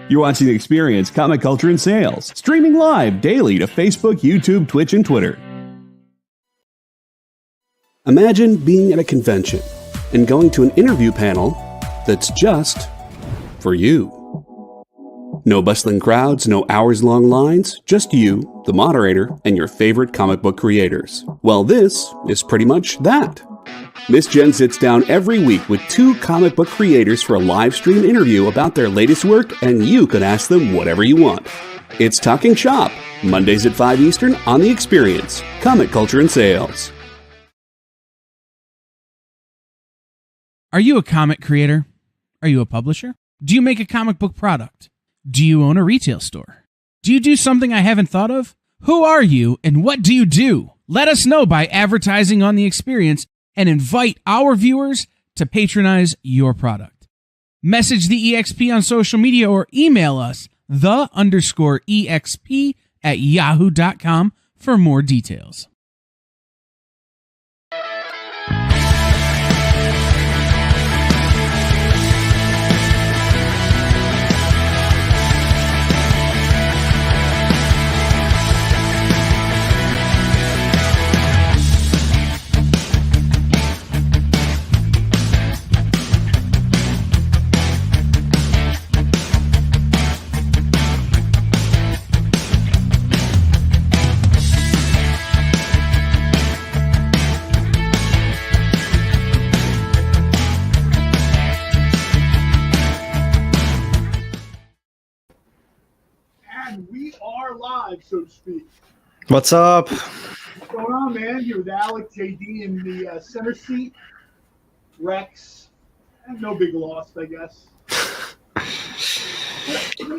You're watching The Experience, Comic Culture and Sales, streaming live daily to Facebook, YouTube, Twitch, and Twitter. Imagine being at a convention and going to an interview panel that's just for you. No bustling crowds, no hours-long lines, just you, the moderator, and your favorite comic book creators. Well, this is pretty much that. Miss Jen sits down every week with 2 comic book creators for a live stream interview about their latest work, and you can ask them whatever you want. It's Talking Shop, Mondays at 5 Eastern on The Experience, Comic Culture and Sales. Are you a comic creator? Are you a publisher? Do you make a comic book product? Do you own a retail store? Do you do something I haven't thought of? Who are you and what do you do? Let us know by advertising on The Experience and invite our viewers to patronize your product. Message the EXP on social media or email us the_EXP@yahoo.com for more details. We are live, so to speak. What's up? What's going on, man? Here with Alec, JD in the center seat. Rex, no big loss, I guess.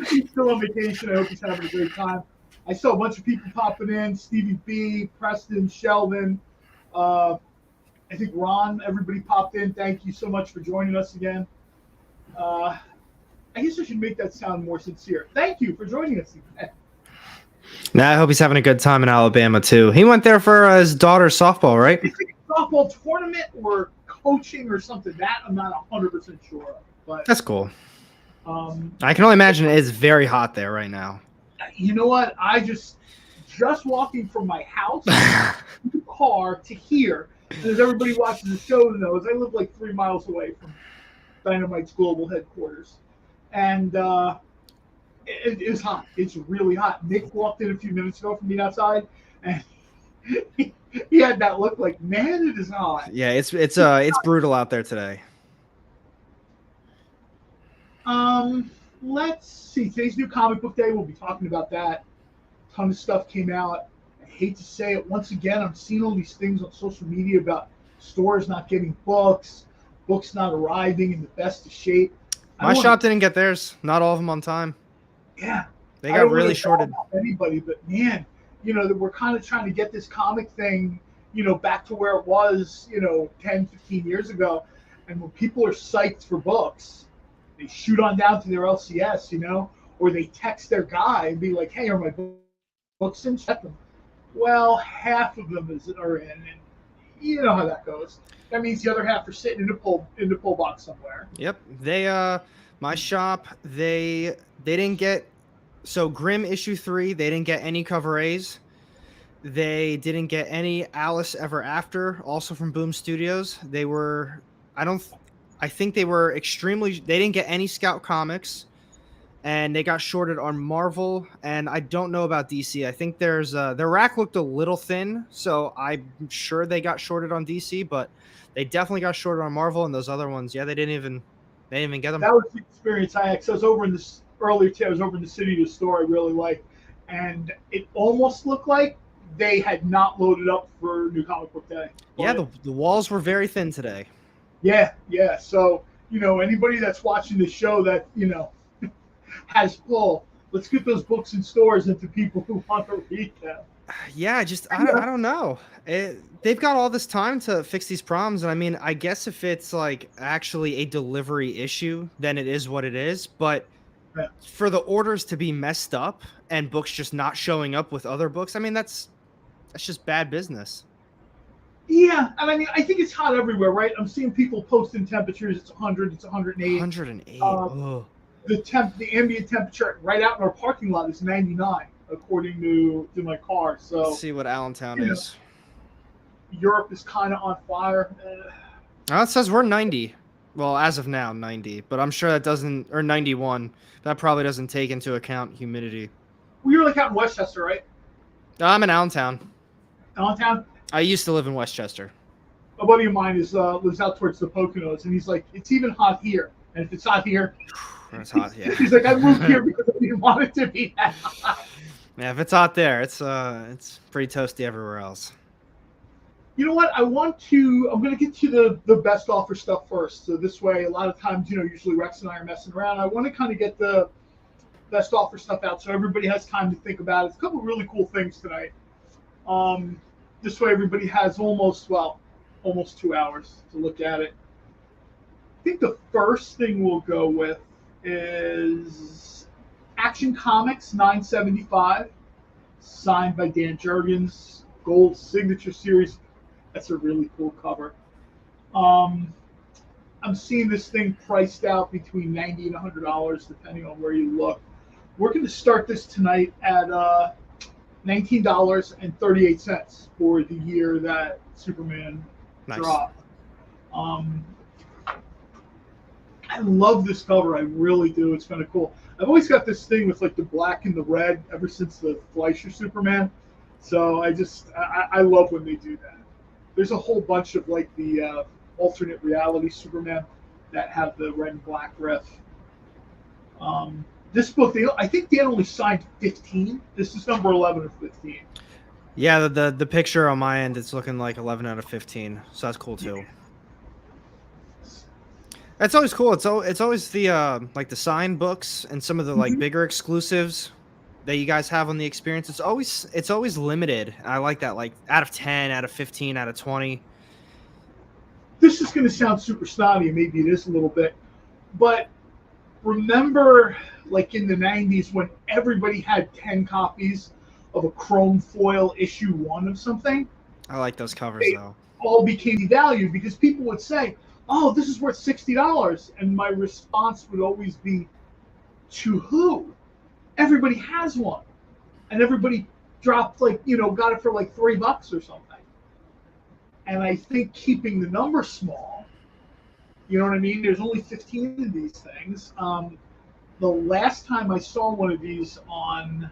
He's still on vacation. I hope he's having a great time. I saw a bunch of people popping in. Stevie B, Preston, Sheldon. I think Ron, everybody popped in. Thank you so much for joining us again. I guess I should make that sound more sincere. Thank you for joining us again. Nah, I hope he's having a good time in Alabama, too. He went there for his daughter's softball, right? It's like a softball tournament or coaching or something. That I'm not 100% sure of. But that's cool. I can only imagine it is very hot there right now. You know what? I just walking from my house to the car to here, and as everybody watches the show knows, I live like 3 miles away from Dynamite's global headquarters. And it is hot. It's really hot. Nick walked in a few minutes ago from being outside, and he had that look like, man, it is hot. Yeah, it's brutal out there today. Let's see. Today's new comic book day. We'll be talking about that. A ton of stuff came out. I hate to say it once again. I'm seeing all these things on social media about stores not getting books not arriving in the best of shape. My shop didn't get theirs. Not all of them on time. Yeah. They got really shorted. Anybody, but man, we're kind of trying to get this comic thing, back to where it was, 10, 15 years ago. And when people are psyched for books, they shoot on down to their LCS, or they text their guy and be like, hey, are my books in? Check them. Well, half of them are in, and you know how that goes. That means the other half are sitting in the pull box somewhere. Yep. My shop, they didn't get, so Grimm issue 3, they didn't get any cover A's. They didn't get any Alice Ever After, also from Boom Studios. They didn't get any Scout Comics, and they got shorted on Marvel, and I don't know about DC. I think their rack looked a little thin, so I'm sure they got shorted on DC, but they definitely got shorted on Marvel, and those other ones, yeah, they didn't even get them. That was the experience I had. I was over in this earlier today. I was over in the city to a store I really liked, and it almost looked like they had not loaded up for New Comic Book Day. Yeah, the walls were very thin today. Yeah. So anybody that's watching the show that has pull, let's get those books in stores and to people who want to read them. Yeah, I don't know. They've got all this time to fix these problems, and I mean, I guess if it's like actually a delivery issue, then it is what it is. But for the orders to be messed up and books just not showing up with other books, I mean, that's just bad business. Yeah, and I mean, I think it's hot everywhere, right? I'm seeing people posting temperatures. It's 100, it's 108. 108. the ambient temperature right out in our parking lot is 99, according to my car. So Let's see what Allentown is. Europe is kind of on fire. It says we're 90. Well, as of now, 90. But I'm sure that doesn't, or 91. That probably doesn't take into account humidity. Well, you're like out in Westchester, right? I'm in Allentown. Allentown? I used to live in Westchester. A buddy of mine lives out towards the Poconos, and he's like, it's even hot here. And if it's hot here, it's hot, yeah. He's like, I moved here because I didn't want it to be that hot. Yeah, if it's hot there, it's pretty toasty everywhere else. You know what? I'm going to get to the best offer stuff first. So this way, a lot of times, usually Rex and I are messing around. I want to kind of get the best offer stuff out so everybody has time to think about it. It's a couple of really cool things tonight. This way, everybody has almost 2 hours to look at it. I think the first thing we'll go with is Action Comics 975, signed by Dan Jurgens, Gold Signature Series. That's a really cool cover. I'm seeing this thing priced out between $90 and $100, depending on where you look. We're going to start this tonight at $19.38 for the year that Superman dropped. I love this cover. I really do. It's kind of cool. I've always got this thing with like the black and the red ever since the Fleischer Superman. So I love when they do that. There's a whole bunch of like the alternate reality Superman that have the red and black riff. This book, I think Dan only signed 15. This is number 11 or 15. Yeah, the picture on my end, it's looking like 11 out of 15. So that's cool too. That's always cool. It's always the like the signed books and some of the like bigger exclusives that you guys have on the experience. It's always limited. I like that, like out of 10, out of 15, out of 20. This is going to sound super snotty, maybe it is a little bit, but remember like in the 90s when everybody had 10 copies of a chrome foil issue 1 of something? I like those covers though. All became devalued because people would say, oh, this is worth $60. And my response would always be, to who? Everybody has one. And everybody dropped got it for like $3 or something. And I think keeping the number small, you know what I mean? There's only 15 of these things. The last time I saw one of these on,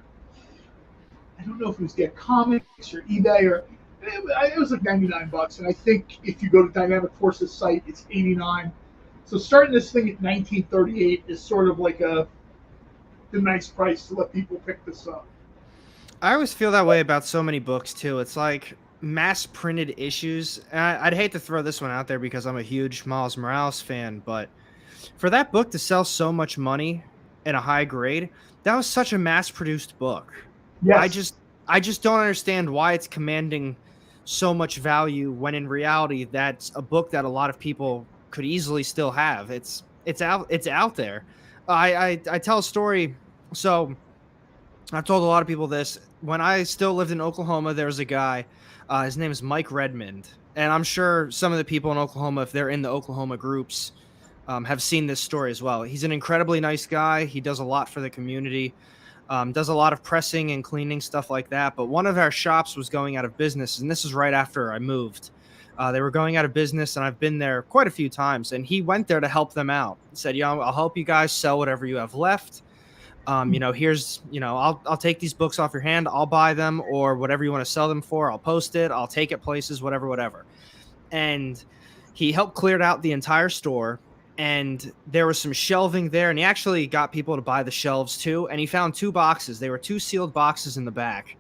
I don't know if it was Get Comics or eBay or, it was like $99, and I think if you go to Dynamic Force's site, it's $89. So starting this thing at $19.38 is sort of like the nice price to let people pick this up. I always feel that way about so many books too. It's like mass printed issues. And I'd hate to throw this one out there because I'm a huge Miles Morales fan, but for that book to sell so much money in a high grade, that was such a mass produced book. Yes. I just don't understand why it's commanding so much value when in reality that's a book that a lot of people could easily still have. It's out there. I tell a story. So I've told a lot of people this. When I still lived in Oklahoma, there was a guy, his name is Mike Redmond. And I'm sure some of the people in Oklahoma, if they're in the Oklahoma groups, have seen this story as well. He's an incredibly nice guy. He does a lot for the community. Does a lot of pressing and cleaning, stuff like that. But one of our shops was going out of business, and this is right after I moved. They were going out of business, and I've been there quite a few times. And he went there to help them out. He said, I'll help you guys sell whatever you have left. Here's, I'll take these books off your hand. I'll buy them, or whatever you want to sell them for. I'll post it. I'll take it places, whatever. And he helped clear out the entire store. And there was some shelving there, and he actually got people to buy the shelves too. And he found 2 boxes. They were 2 sealed boxes in the back.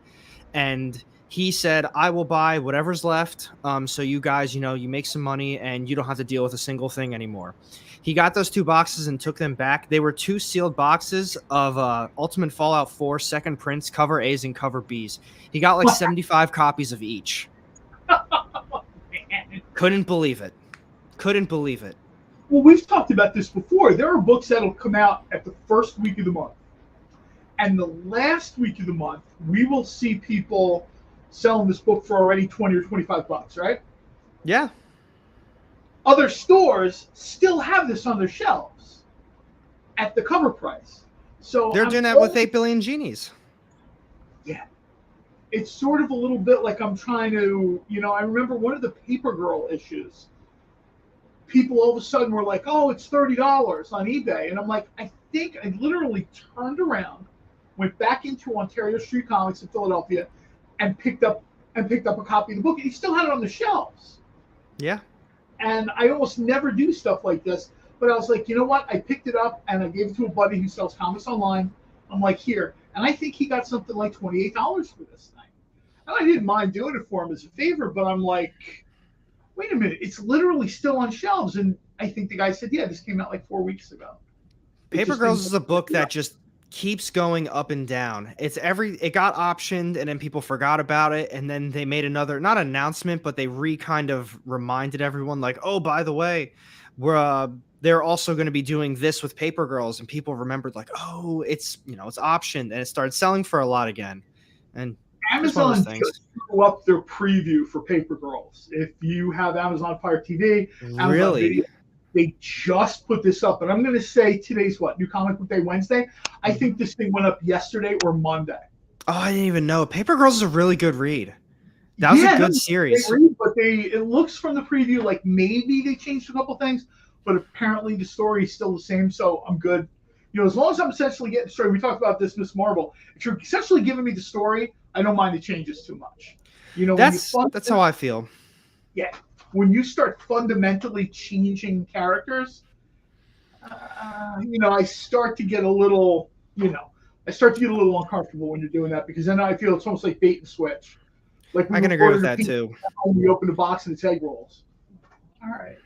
And he said, I will buy whatever's left. So you guys, you make some money and you don't have to deal with a single thing anymore. He got those 2 boxes and took them back. They were 2 sealed boxes of Ultimate Fallout 4 second prints, cover A's and cover B's. He got like 75 copies of each. Couldn't believe it. Well, we've talked about this before. There are books that'll come out at the first week of the month. And the last week of the month, we will see people selling this book for already $20 or $25, right? Yeah. Other stores still have this on their shelves. at the cover price. So they're doing that with 8 Billion Genies. Yeah. It's sort of a little bit like I'm trying to, I remember one of the Paper Girl issues. People all of a sudden were like, "Oh, it's $30 on eBay," and I'm like, I think I literally turned around, went back into Ontario Street Comics in Philadelphia, and picked up a copy of the book. And he still had it on the shelves. Yeah. And I almost never do stuff like this, but I was like, you know what? I picked it up and I gave it to a buddy who sells comics online. I'm like, here, and I think he got something like $28 for this thing. And I didn't mind doing it for him as a favor, but I'm like, wait a minute, it's literally still on shelves. And I think the guy said, yeah, this came out like 4 weeks ago. Paper Girls is a book that just keeps going up and down. It got optioned and then people forgot about it. And then they made another, not announcement, but they kind of reminded everyone like, oh, by the way, they're also going to be doing this with Paper Girls. And people remembered like, oh, it's optioned, and it started selling for a lot again. And Amazon just threw up their preview for Paper Girls. If you have Amazon Fire TV, Amazon Video, they just put this up. And I'm going to say today's what? New Comic Book Day, Wednesday? I think this thing went up yesterday or Monday. Oh, I didn't even know. Paper Girls is a really good read. That was a good series. But it looks from the preview like maybe they changed a couple things, but apparently the story is still the same, so I'm good. As long as I'm essentially getting the story, we talked about this, Miss Marvel. If you're essentially giving me the story, I don't mind the changes too much. That's how I feel. Yeah, when you start fundamentally changing characters, I start to get a little, uncomfortable when you're doing that, because then I feel it's almost like bait and switch. Like I can agree with that too. We open the box and it's egg rolls. All right.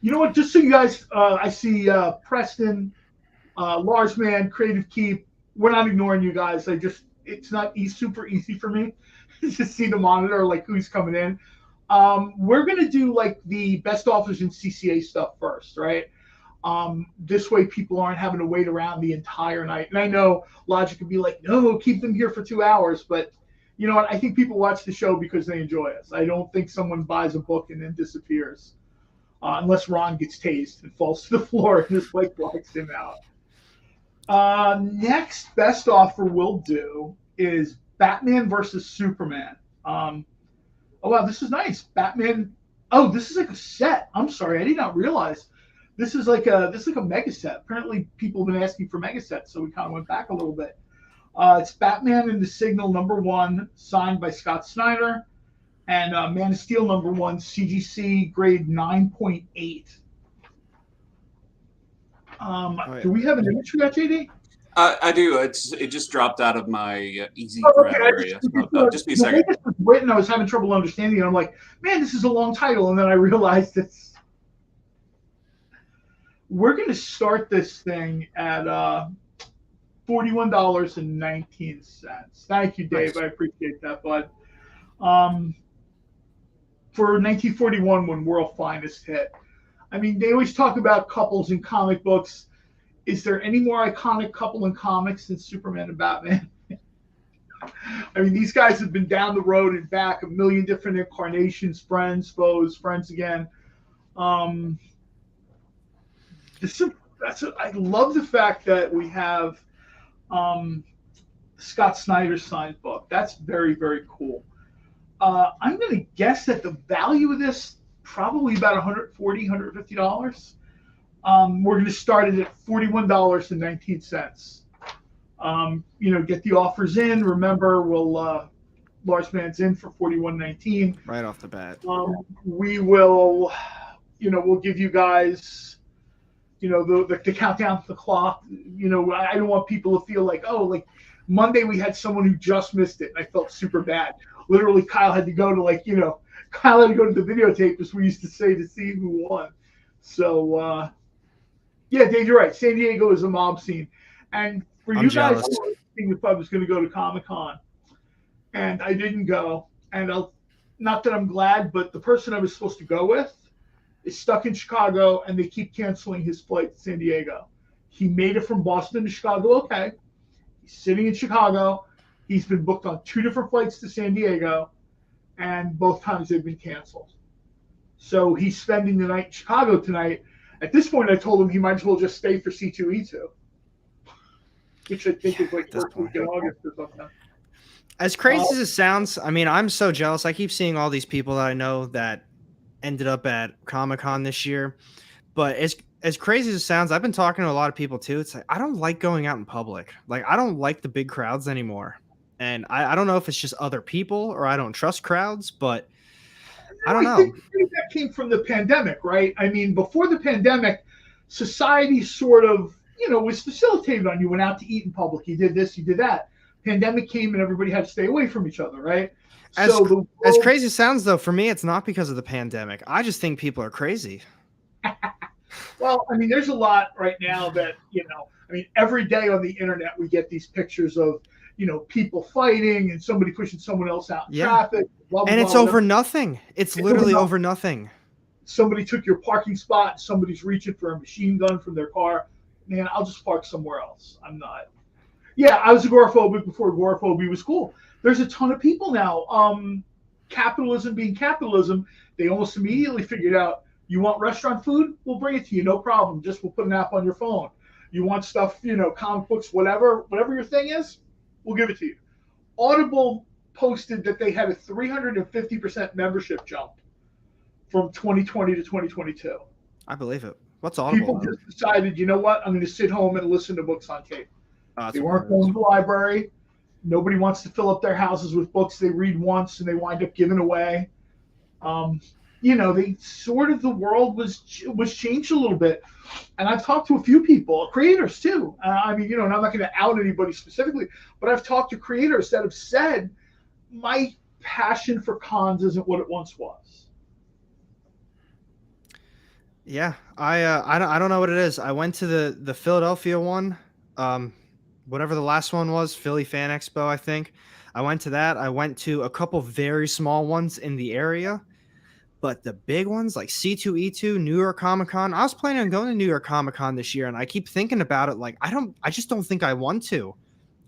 You know what? Just so you guys, I see Preston, Large Man, Creative Keep. We're not ignoring you guys. It's not super easy for me to see the monitor, like who's coming in. We're going to do like the best offers in CCA stuff first, right? This way people aren't having to wait around the entire night. And I know Logic could be like, no, keep them here for 2 hours. But you know what? I think people watch the show because they enjoy us. I don't think someone buys a book and then disappears. Unless Ron gets tased and falls to the floor and just like blocks him out. Next best offer we'll do is Batman versus Superman. Oh wow, this is nice. Batman. Oh, this is like a set. I'm sorry, I did not realize this is like a mega set. Apparently, people have been asking for mega sets, so we kind of went back a little bit. It's Batman and the Signal #1, signed by Scott Snyder, and Man of Steel #1, CGC grade 9.8. Do we have an image for that, JD? I do. It just dropped out of my easy grab area. Just be a second. The way this was written, I was having trouble understanding it. I'm like, man, this is a long title, and then I realized it's. We're going to start this thing at $41.19. Thank you, Dave. Nice. I appreciate that, bud. For 1941, when World Finest hit. I mean, they always talk about couples in comic books. Is there any more iconic couple in comics than Superman and Batman? I mean, these guys have been down the road and back, a million different incarnations, friends, foes, friends again. I love the fact that we have Scott Snyder's signed book. That's very, very cool. I'm going to guess that the value of this probably about $140, $150. We're going to start it at $41.19. Get the offers in. Remember, Lars Man's in for $41.19. Right off the bat. We will, we'll give you guys, the countdown to the clock. I don't want people to feel like, Monday we had someone who just missed it, and I felt super bad. Literally, Kyle had to go to the videotape, as we used to say, to see who won. So, yeah, Dave, you're right. San Diego is a mob scene. And for you guys, if I was going to go to Comic-Con, and I didn't go, and not that I'm glad, but the person I was supposed to go with is stuck in Chicago, and they keep canceling his flight to San Diego. He made it from Boston to Chicago, okay. He's sitting in Chicago. He's been booked on 2 different flights to San Diego, and both times they've been canceled. So he's spending the night in Chicago tonight, At this point, I told him he might as well just stay for C2E2, which I think is like first week in August or something. As crazy as it sounds, I mean, I'm so jealous. I keep seeing all these people that I know that ended up at Comic-Con this year. But as crazy as it sounds, I've been talking to a lot of people too. It's like, I don't like going out in public. Like, I don't like the big crowds anymore. And I don't know if it's just other people or I don't trust crowds, but I don't know. I think that came from the pandemic, right? I mean, before the pandemic, society sort of, was facilitated on. You went out to eat in public. You did this, you did that. Pandemic came and everybody had to stay away from each other, right? As crazy as it sounds, though, for me, it's not because of the pandemic. I just think people are crazy. Well, I mean, there's a lot right now that, every day on the internet we get these pictures of, people fighting and somebody pushing someone else out in traffic. Blah, blah, and it's blah, over nothing. It's literally over nothing. Somebody took your parking spot. Somebody's reaching for a machine gun from their car. Man, I'll just park somewhere else. I'm not. Yeah, I was agoraphobic before agoraphobia was cool. There's a ton of people now. Capitalism being capitalism, they almost immediately figured out, you want restaurant food? We'll bring it to you, no problem. Just we'll put an app on your phone. You want stuff, comic books, whatever your thing is, we'll give it to you. Audible posted that they had a 350% membership jump from 2020 to 2022. I believe it. What's Audible? People just decided, you know what? I'm going to sit home and listen to books on tape. They weren't going to the library. Nobody wants to fill up their houses with books they read once and they wind up giving away. They sort of, the world was changed a little bit. And I've talked to a few people, creators too. And I'm not going to out anybody specifically, but I've talked to creators that have said, my passion for cons isn't what it once was. Yeah, I don't know what it is. I went to the Philadelphia one, whatever the last one was, Philly Fan Expo, I think. I went to that. I went to a couple very small ones in the area, but the big ones like C2E2, New York Comic Con. I was planning on going to New York Comic Con this year, and I keep thinking about it. Like, I just don't think I want to.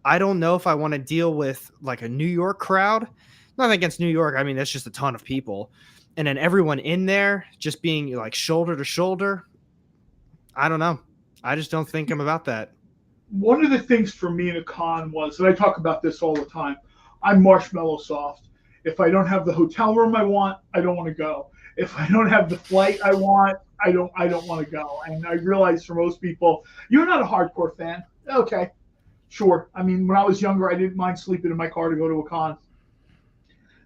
I don't know if I want to deal with like a New York crowd. Nothing against New York. I mean, that's just a ton of people. And then everyone in there just being like shoulder to shoulder. I don't know. I just don't think I'm about that. One of the things for me in a con was, and I talk about this all the time, I'm marshmallow soft. If I don't have the hotel room I want, I don't want to go. If I don't have the flight I want, I don't want to go. And I realize for most people, you're not a hardcore fan. Okay, sure. I mean, when I was younger, I didn't mind sleeping in my car to go to a con.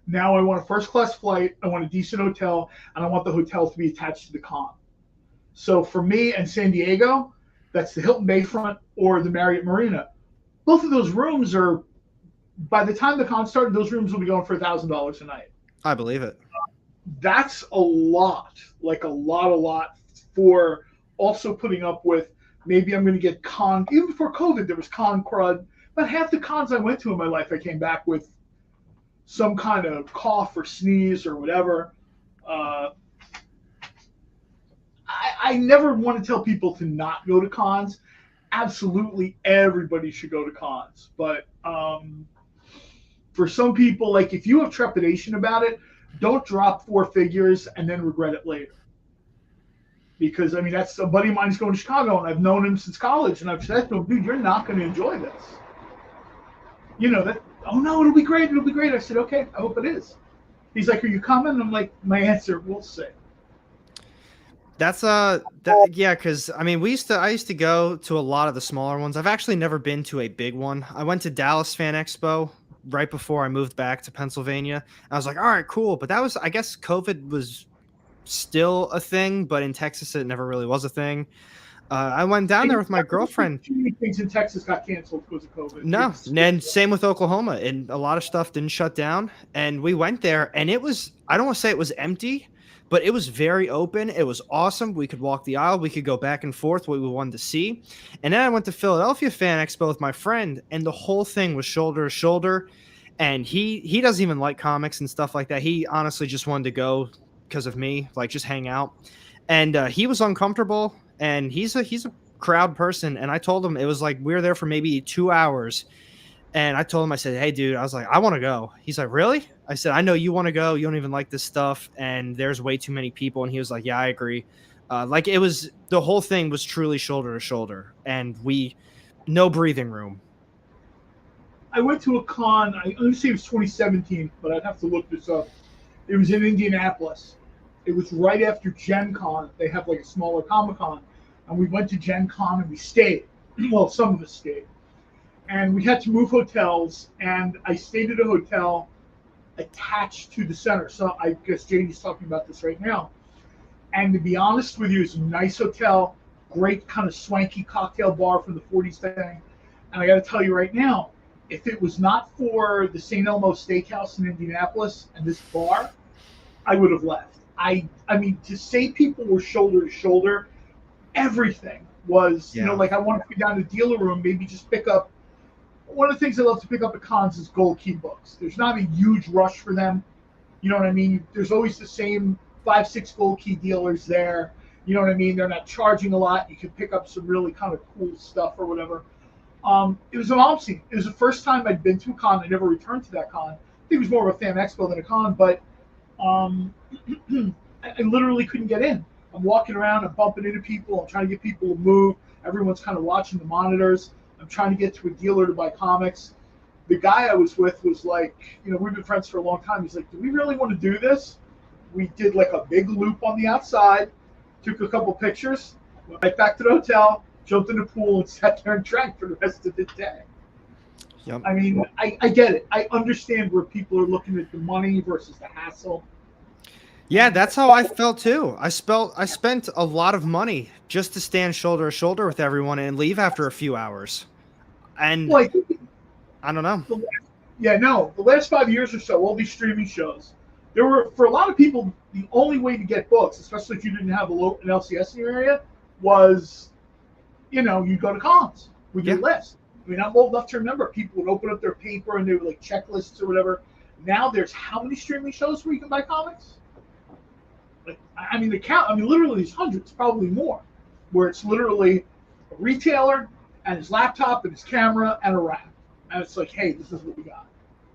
Now I want a first class flight, I want a decent hotel, and I want the hotel to be attached to the con. So for me and San Diego, that's the Hilton Bayfront or the Marriott Marina. Both of those rooms are, by the time the con started, those rooms will be going for $1,000 a night. I believe it. That's a lot, like a lot for also putting up with, maybe I'm going to get con, even before COVID, there was con crud. But half the cons I went to in my life, I came back with some kind of cough or sneeze or whatever. I never want to tell people to not go to cons. Absolutely everybody should go to cons. But for some people, like if you have trepidation about it, don't drop 4 figures and then regret it later. Because, I mean, that's a buddy of mine who's going to Chicago, and I've known him since college, and I've said to him, dude, you're not going to enjoy this. Oh no, it'll be great. I said, okay, I hope it is. He's like, are you coming? I'm like, my answer, we'll see. That's yeah, because I mean, I used to go to a lot of the smaller ones. I've actually never been to a big one. I went to Dallas Fan Expo right before I moved back to Pennsylvania. I was like, all right, cool. But that was, I guess COVID was still a thing, but in Texas it never really was a thing. I went down there with my girlfriend. Too many things in Texas got canceled because of COVID. No, and same with Oklahoma, and a lot of stuff didn't shut down. And we went there, and it was, I don't want to say it was empty, but it was very open. It was awesome. We could walk the aisle. We could go back and forth what we wanted to see. And then I went to Philadelphia Fan Expo with my friend, and the whole thing was shoulder to shoulder. And he doesn't even like comics and stuff like that. He honestly just wanted to go because of me, like just hang out. And he was uncomfortable. And he's a crowd person. And I told him, it was like, we were there for maybe 2 hours. And I told him, I said, hey, dude, I was like, I want to go. He's like, really? I said, I know you want to go. You don't even like this stuff. And there's way too many people. And he was like, yeah, I agree. Like the whole thing was truly shoulder to shoulder, and no breathing room. I went to a con. I want to say it was 2017, but I'd have to look this up. It was in Indianapolis. It was right after Gen Con. They have like a smaller Comic Con, and we went to Gen Con and we stayed. Well, some of us stayed, and we had to move hotels. And I stayed at a hotel attached to the center. So I guess Janie's talking about this right now. And to be honest with you, it's a nice hotel, great kind of swanky cocktail bar from the 40s thing. And I got to tell you right now, if it was not for the St. Elmo Steakhouse in Indianapolis and this bar, I would have left. I mean, to say people were shoulder to shoulder, everything was, Yeah. like I want to go down to the dealer room, maybe just pick up. One of the things I love to pick up at cons is gold key books. There's not a huge rush for them. You know what I mean? There's always the same 5-6 gold key dealers there. You know what I mean? They're not charging a lot. You can pick up some really kind of cool stuff or whatever. It was an awesome scene. It was the first time I'd been to a con. I never returned to that con. I think it was more of a fan expo than a con, but I literally couldn't get in. I'm walking around, I'm bumping into people, I'm trying to get people to move. Everyone's kind of watching the monitors. I'm trying to get to a dealer to buy comics. The guy I was with was like, we've been friends for a long time. He's like, do we really want to do this? We did like a big loop on the outside, took a couple pictures, went right back to the hotel, jumped in the pool, and sat there and drank for the rest of the day. Yep. I mean, I get it. I understand where people are looking at the money versus the hassle. Yeah, that's how I felt too. I spent a lot of money just to stand shoulder to shoulder with everyone and leave after a few hours. And Like, I don't know. The last 5 years or so, all these streaming shows, there were, for a lot of people, the only way to get books, especially if you didn't have an LCS in your area, was, you'd go to cons with your list. I mean, I'm old enough to remember people would open up their paper and they were like checklists or whatever. Now there's how many streaming shows where you can buy comics? Like, I mean, literally there's hundreds, probably more, where it's literally a retailer and his laptop and his camera and a rack. And it's like, hey, this is what we got.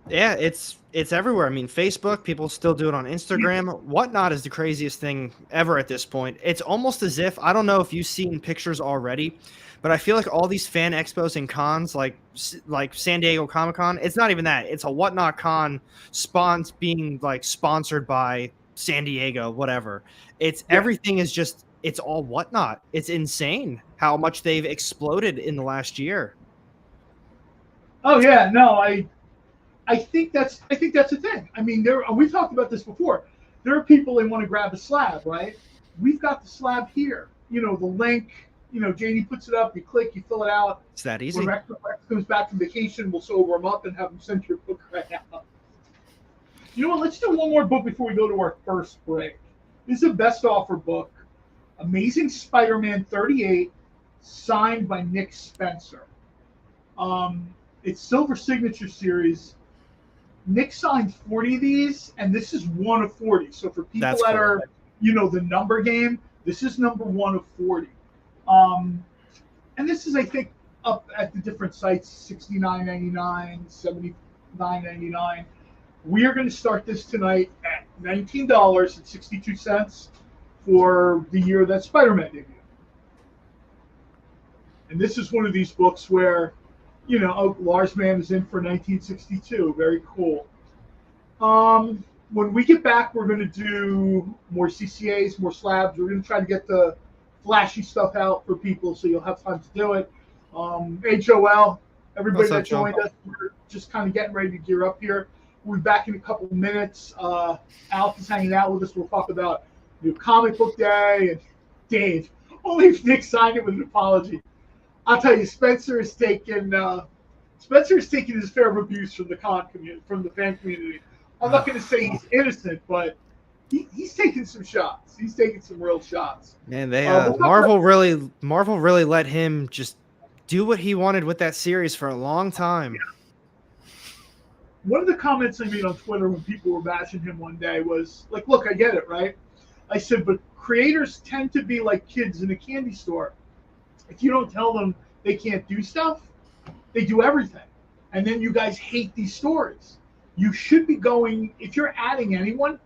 Yeah, it's everywhere. I mean, Facebook, people still do it on Instagram. Whatnot is the craziest thing ever at this point. It's almost as if, I don't know if you've seen pictures already, but I feel like all these fan expos and cons, like San Diego Comic Con, it's not even that. It's a Whatnot con being like sponsored by San Diego, whatever. Everything is just, it's all Whatnot. It's insane how much they've exploded in the last year. Oh yeah, no, I think that's a thing. I mean, we talked about this before. There are people, they want to grab a slab, right? We've got the slab here. The link. JD puts it up. You click. You fill it out. It's that easy. When Rex comes back from vacation, we'll sober him up and have him send your book right out. You know what? Let's do one more book before we go to our first break. This is a best offer book. Amazing Spider-Man 38, signed by Nick Spencer. It's Silver Signature Series. Nick signed 40 of these, and this is one of 40. So for people that are, the number game, this is number one of 40. And this is, I think, up at the different sites, $69.99, $79.99. We are going to start this tonight at $19.62 for the year that Spider-Man debuted. And this is one of these books where, Lars Mann is in for 1962. Very cool. When we get back, we're going to do more CCAs, more slabs. We're going to try to get the flashy stuff out for people so you'll have time to do it. Hey, Joel, everybody that joined us, we're just kind of getting ready to gear up here. We'll be back in a couple of minutes. Alf is hanging out with us. We'll talk about New Comic Book Day. And Dave, only if Nick signed it with an apology. I'll tell you, Spencer is taking his fair of abuse from the from the fan community. I'm not going to say he's innocent, but he's taking some shots. He's taking some real shots. Man, Marvel really let him just do what he wanted with that series for a long time. Yeah. One of the comments I made on Twitter when people were bashing him one day was like, look, I get it, right? I said, but creators tend to be like kids in a candy store. If you don't tell them they can't do stuff, they do everything. And then you guys hate these stories. You should be going, if you're adding anyone,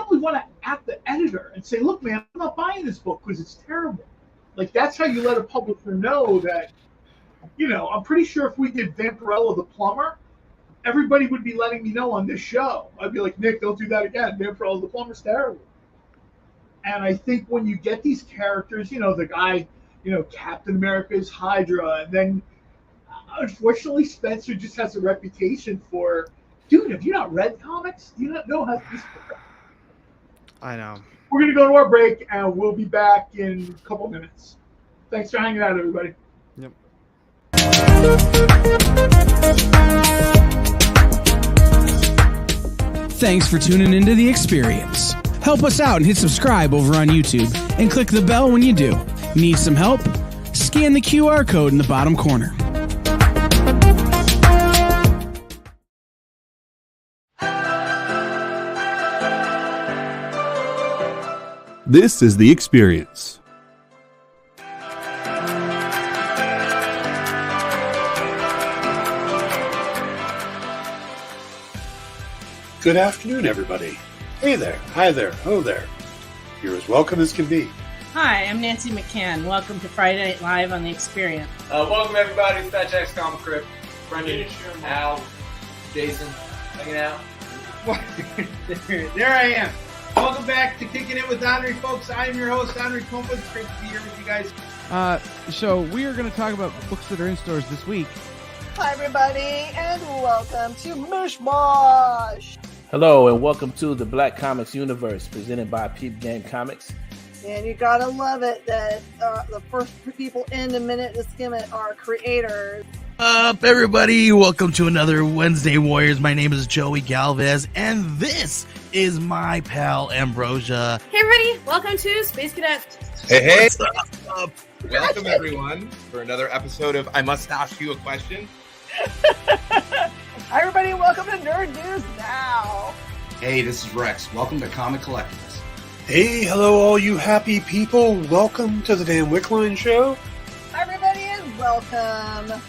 probably want to at the editor and say, look, man, I'm not buying this book because it's terrible. Like, that's how you let a publisher know that, I'm pretty sure if we did Vampirella the Plumber, everybody would be letting me know on this show. I'd be like, Nick, don't do that again. Vampirella the Plumber's terrible. And I think when you get these characters, the guy, Captain America's Hydra, and then unfortunately Spencer just has a reputation for, dude, have you not read comics? Do you not know how this works? I know. We're going to go to our break, and we'll be back in a couple minutes. Thanks for hanging out, everybody. Yep. Thanks for tuning into The Experience. Help us out and hit subscribe over on YouTube and click the bell when you do. Need some help? Scan the QR code in the bottom corner. This is The Experience. Good afternoon, everybody. Hey there, hi there, hello there. You're as welcome as can be. Hi, I'm Nancy McCann. Welcome to Friday Night Live on The Experience. Welcome, everybody. It's Fat Jack's Comic Crypt. Brendan, Al, Jason, hanging out. There I am. Welcome back to Kicking It with Henry, folks. I am your host, Henry Kumpa. It's great to be here with you guys. So we are going to talk about books that are in stores this week. Hi, everybody, and welcome to Mishmash. Hello, and welcome to the Black Comics Universe, presented by Peep Game Comics. And you gotta love it that the first people in a minute to skim it are creators. Up, everybody! Welcome to another Wednesday Warriors. My name is Joey Galvez, and this is my pal Ambrosia. Hey, everybody! Welcome to Space Cadet. Hey! What's up? Welcome, everyone, for another episode of I Must Ask You a Question. Hi, everybody! Welcome to Nerd News Now. Hey, this is Rex. Welcome to Comic Collectables. Hey, hello, all you happy people. Welcome to the Dan Wickline Show. Hi, everybody, and welcome.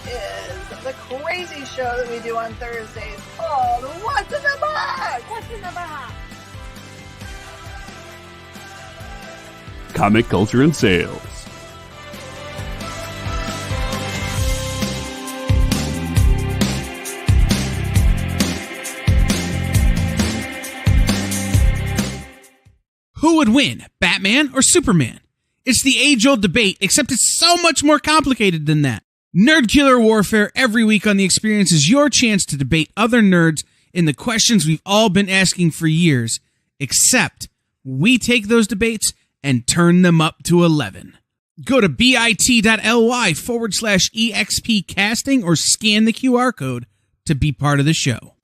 This is the crazy show that we do on Thursdays called What's in the Box? What's in the Box? Comic culture and sales. Who would win, Batman or Superman? It's the age-old debate, except it's so much more complicated than that. Nerd Killer Warfare every week on The Experience is your chance to debate other nerds in the questions we've all been asking for years, except we take those debates and turn them up to 11. Go to bit.ly/EXP casting or scan the QR code to be part of the show.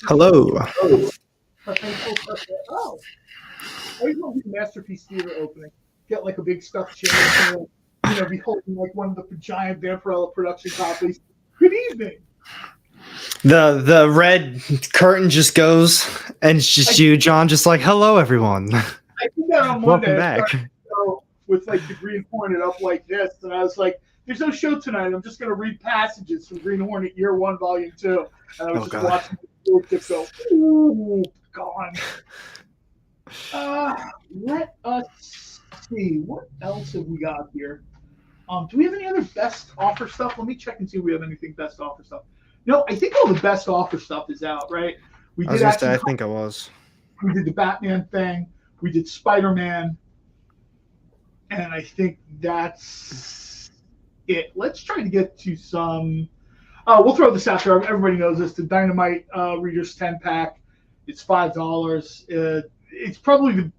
Hello. Oh, I always want to do Masterpiece Theater opening. Get like a big stuffed chair, be holding like one of the giant Vampirella production copies. Good evening. The red curtain just goes, and it's just you, John, just like, hello, everyone. I did that on Welcome Monday. back. With like the Green Hornet up like this, and I was like, "There's no show tonight. I'm just going to read passages from Green Hornet Year 1, Volume 2," and I was just watching the just go, "Ooh, gone." Let us see what else have we got here. Do we have any other best offer stuff? Let me check and see if we have anything best offer stuff. No, I think all the best offer stuff is out, right? We did. I think it was. We did the Batman thing. We did Spider-Man. And I think that's it. Let's try to get to some. We'll throw this out there. Everybody knows this. The Dynamite Readers 10-pack. It's $5. It's probably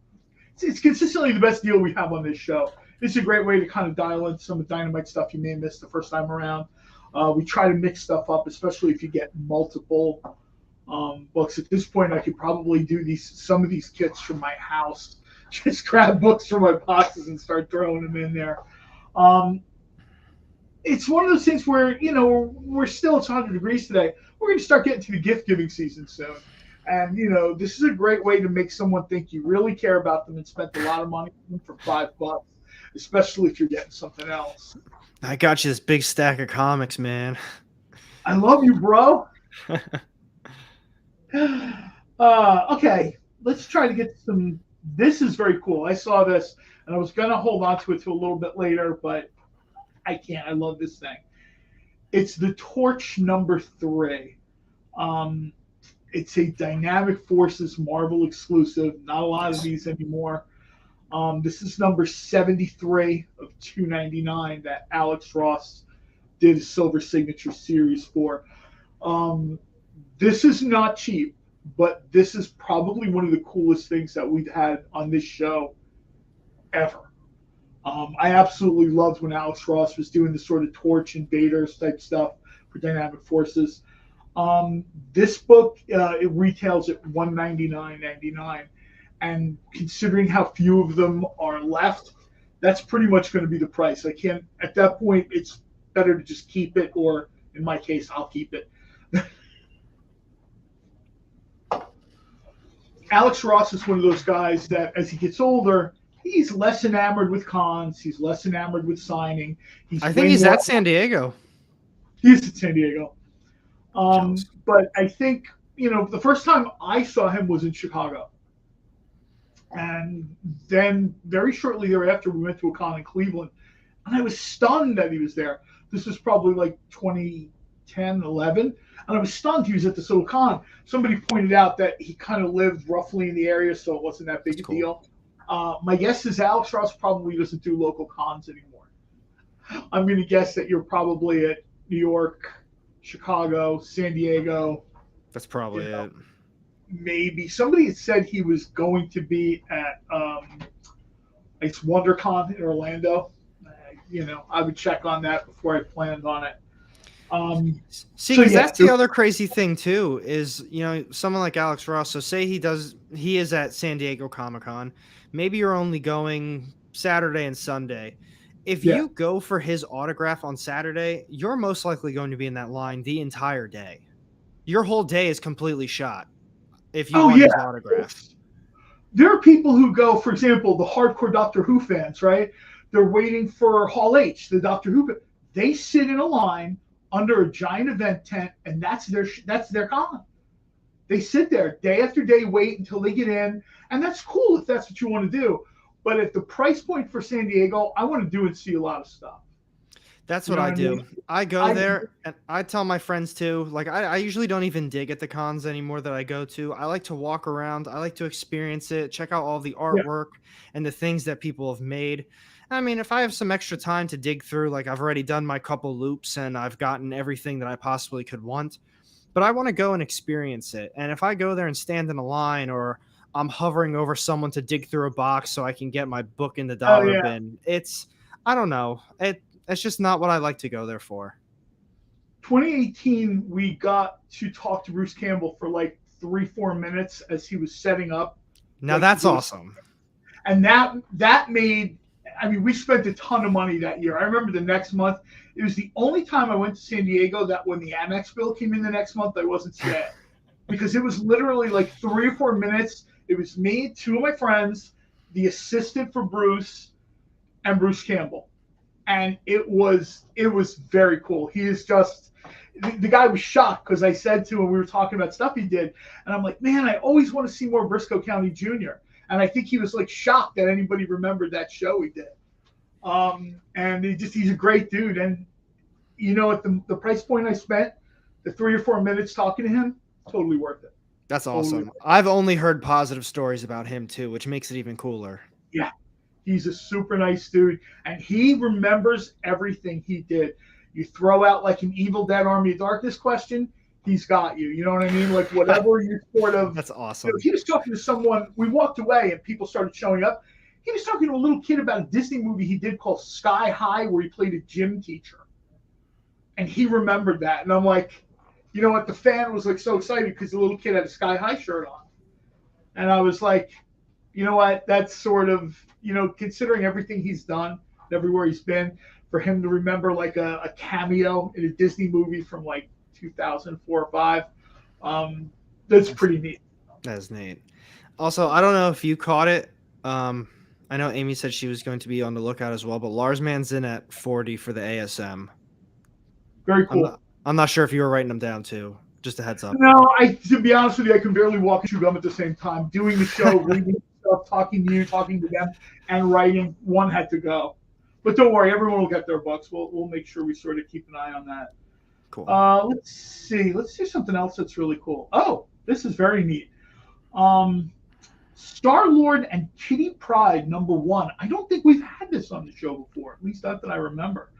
it's consistently the best deal we have on this show. It's a great way to kind of dial in some of the Dynamite stuff you may have missed the first time around. We try to mix stuff up, especially if you get multiple books. At this point, I could probably do some of these kits from my house. Just grab books from my boxes and start throwing them in there. It's one of those things where, we're still, it's 100 degrees today. We're going to start getting to the gift giving season soon. And, this is a great way to make someone think you really care about them and spent a lot of money on them for $5, especially if you're getting something else. I got you this big stack of comics, man. I love you, bro. Okay, let's try to get some. This is very cool. I saw this, and I was going to hold on to it till a little bit later, but I can't. I love this thing. It's the Torch #3. It's a Dynamic Forces Marvel exclusive. Not a lot of these anymore. This is number 73 of 299 that Alex Ross did a Silver Signature series for. This is not cheap, but this is probably one of the coolest things that we've had on this show ever. I absolutely loved when Alex Ross was doing the sort of Torch Invaders type stuff for Dynamic Forces. This book, it retails at $199.99. And considering how few of them are left, that's pretty much going to be the price. At that point, it's better to just keep it, or in my case, I'll keep it. Alex Ross is one of those guys that as he gets older, he's less enamored with cons. He's less enamored with signing. I think he's at San Diego. He's at San Diego. But I think, the first time I saw him was in Chicago. And then very shortly thereafter, we went to a con in Cleveland. And I was stunned that he was there. This was probably like 2010, 11. And I was stunned he was at this little con. Somebody pointed out that he kind of lived roughly in the area, so it wasn't that big a deal. My guess is Alex Ross probably doesn't do local cons anymore. I'm going to guess that you're probably at New York, Chicago, San Diego. That's probably it. Maybe. Somebody had said he was going to be at it's WonderCon in Orlando. I would check on that before I planned on it. That's the other crazy thing too is, someone like Alex Ross. So say he is at San Diego Comic-Con. Maybe you're only going Saturday and Sunday. If you go for his autograph on Saturday, you're most likely going to be in that line the entire day. Your whole day is completely shot if you want his autograph. There are people who go, for example, the hardcore Doctor Who fans, right? They're waiting for Hall H, the Doctor Who. They sit in a line under a giant event tent, and that's their con. They sit there day after day, wait until they get in, and that's cool if that's what you want to do. But at the price point for San Diego, I want to do and see a lot of stuff. That's what I do. I go there, and I tell my friends too. Like I usually don't even dig at the cons anymore that I go to. I like to walk around. I like to experience it, check out all the artwork and the things that people have made. I mean, if I have some extra time to dig through, like I've already done my couple loops and I've gotten everything that I possibly could want, but I want to go and experience it. And if I go there and stand in a line, or I'm hovering over someone to dig through a box so I can get my book in the dollar bin, I don't know. It's just not what I like to go there for. 2018, we got to talk to Bruce Campbell for like 3-4 minutes as he was setting up. Now that's awesome. And that made, we spent a ton of money that year. I remember the next month, it was the only time I went to San Diego that when the Amex bill came in the next month, I wasn't sad. Because it was literally like 3 or 4 minutes. It was me, 2 of my friends, the assistant for Bruce, and Bruce Campbell. And it was very cool. He is just, the guy was shocked because I said to him, we were talking about stuff he did, and I'm like, man, I always want to see more Briscoe County Jr. And I think he was like shocked that anybody remembered that show he did. And he's a great dude. And at the price point I spent, the 3 or 4 minutes talking to him, totally worth it. That's awesome. I've only heard positive stories about him too, which makes it even cooler. He's a super nice dude, and he remembers everything he did. You throw out like an Evil Dead Army of Darkness question, he's got you. You know what I mean? Like whatever you sort of. That's awesome. He was talking to someone. We walked away, and people started showing up. He was talking to a little kid about a Disney movie he did called Sky High, where he played a gym teacher, and he remembered that. And I'm like, you know what? The fan was like so excited because the little kid had a Sky High shirt on, and I was like, you know what? That's sort of, considering everything he's done, everywhere he's been, for him to remember like a cameo in a Disney movie from like 2004 or 5, that's pretty neat. That's neat. Also, I don't know if you caught it. I know Amy said she was going to be on the lookout as well, but Lars Mann's in at 40 for the ASM. Very cool. I'm not sure if you were writing them down too. Just a heads up. No, to be honest with you, I can barely walk and chew gum at the same time. Doing the show, reading stuff, talking to you, talking to them, and writing. One had to go. But don't worry, everyone will get their books. We'll make sure we sort of keep an eye on that. Cool. Let's see. Let's do something else that's really cool. Oh, this is very neat. Star-Lord and Kitty Pryde #1. I don't think we've had this on the show before, at least not that I remember.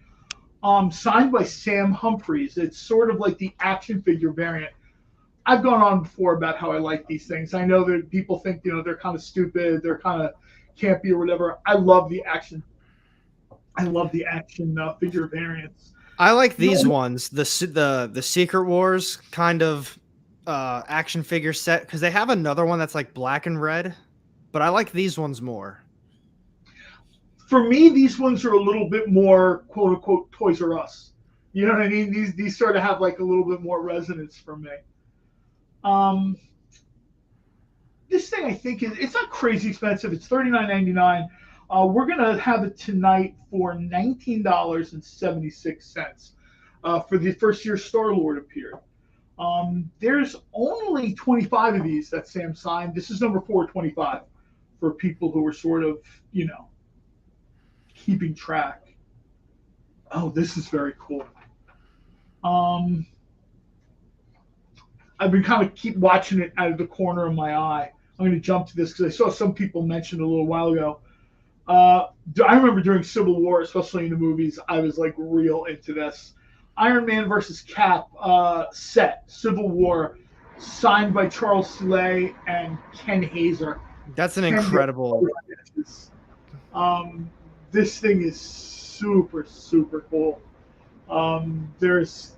Signed by Sam Humphries. It's sort of like the action figure variant. I've gone on before about how I like these things. I know that people think, they're kind of stupid, they're kind of campy or whatever. I love the action. Figure variants. I like these ones, the Secret Wars kind of action figure set, because they have another one that's like black and red, but I like these ones more. For me, these ones are a little bit more quote unquote Toys R Us. You know what I mean? These sort of have like a little bit more resonance for me. This thing I think it's not crazy expensive. It's $39.99. We're gonna have it tonight for $19.76 for the first year Star-Lord appeared. There's only 25 of these that Sam signed. This is number 425 for people who are sort of, keeping track. Oh, this is very cool. I've been kind of keep watching it out of the corner of my eye. I'm going to jump to this because I saw some people mention a little while ago. I remember during Civil War, especially in the movies, I was like real into this. Iron Man versus Cap set, Civil War, signed by Charles Soule and Ken Hazer. That's an incredible. This thing is super, super cool. This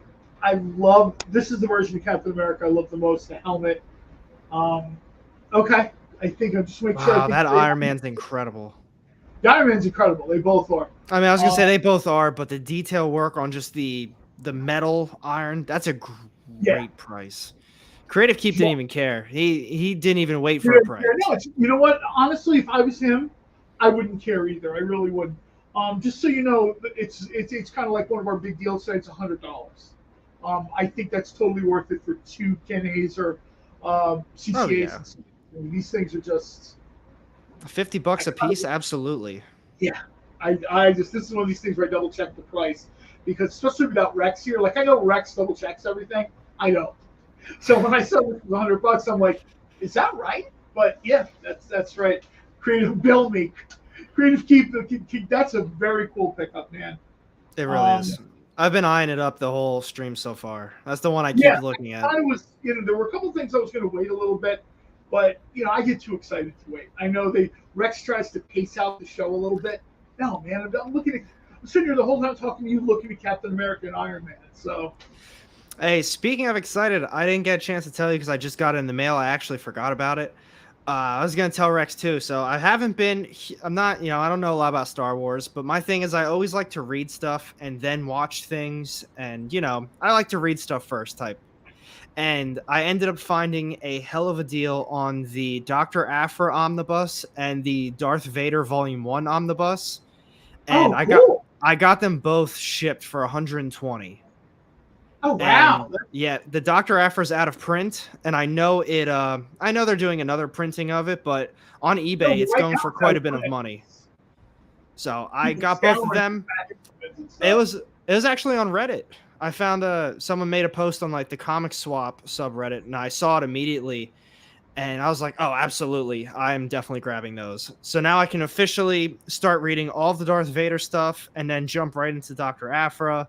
is the version of Captain America I love the most, the helmet. Okay, I think I'm just making sure. Wow, that Iron Man's incredible. The Iron Man's incredible. They both are. I mean, I was gonna say they both are, but the detail work on just the metal iron, that's a great price. Creative Keep didn't even care. He didn't even wait for a price. No, you know what? Honestly, if I was him, I wouldn't care either. I really wouldn't. Just so you know, it's kind of like one of our big deals today. It's $100. I think that's totally worth it for 2 Ken Hazer CCAs. These things are just $50 a piece, absolutely. Yeah, this is one of these things where I double check the price, because especially without Rex here, like I know Rex double checks everything. I don't. So when I saw this for $100, I'm like, is that right? But yeah, that's right. Creative Bill me. Creative Keep, that's a very cool pickup, man. It really is. I've been eyeing it up the whole stream so far. That's the one I keep looking at. I was, there were a couple things I was going to wait a little bit, but I get too excited to wait. I know Rex tries to pace out the show a little bit. No, man, I'm sitting here the whole time talking to you, looking at Captain America and Iron Man. So, hey, speaking of excited, I didn't get a chance to tell you because I just got it in the mail. I actually forgot about it. I was going to tell Rex too. So I don't know a lot about Star Wars, but my thing is I always like to read stuff and then watch things. And, I like to read stuff first type. And I ended up finding a hell of a deal on the Dr. Aphra omnibus and the Darth Vader Volume 1 omnibus. And I got them both shipped for $120. Oh wow! And, yeah, the Dr. Aphra's out of print, and I know it. I know they're doing another printing of it, but on eBay it's going for quite a bit of money. So I got both of them. It was actually on Reddit. I found someone made a post on like the Comic Swap subreddit, and I saw it immediately. And I was like, oh, absolutely. I'm definitely grabbing those. So now I can officially start reading all the Darth Vader stuff and then jump right into Dr. Aphra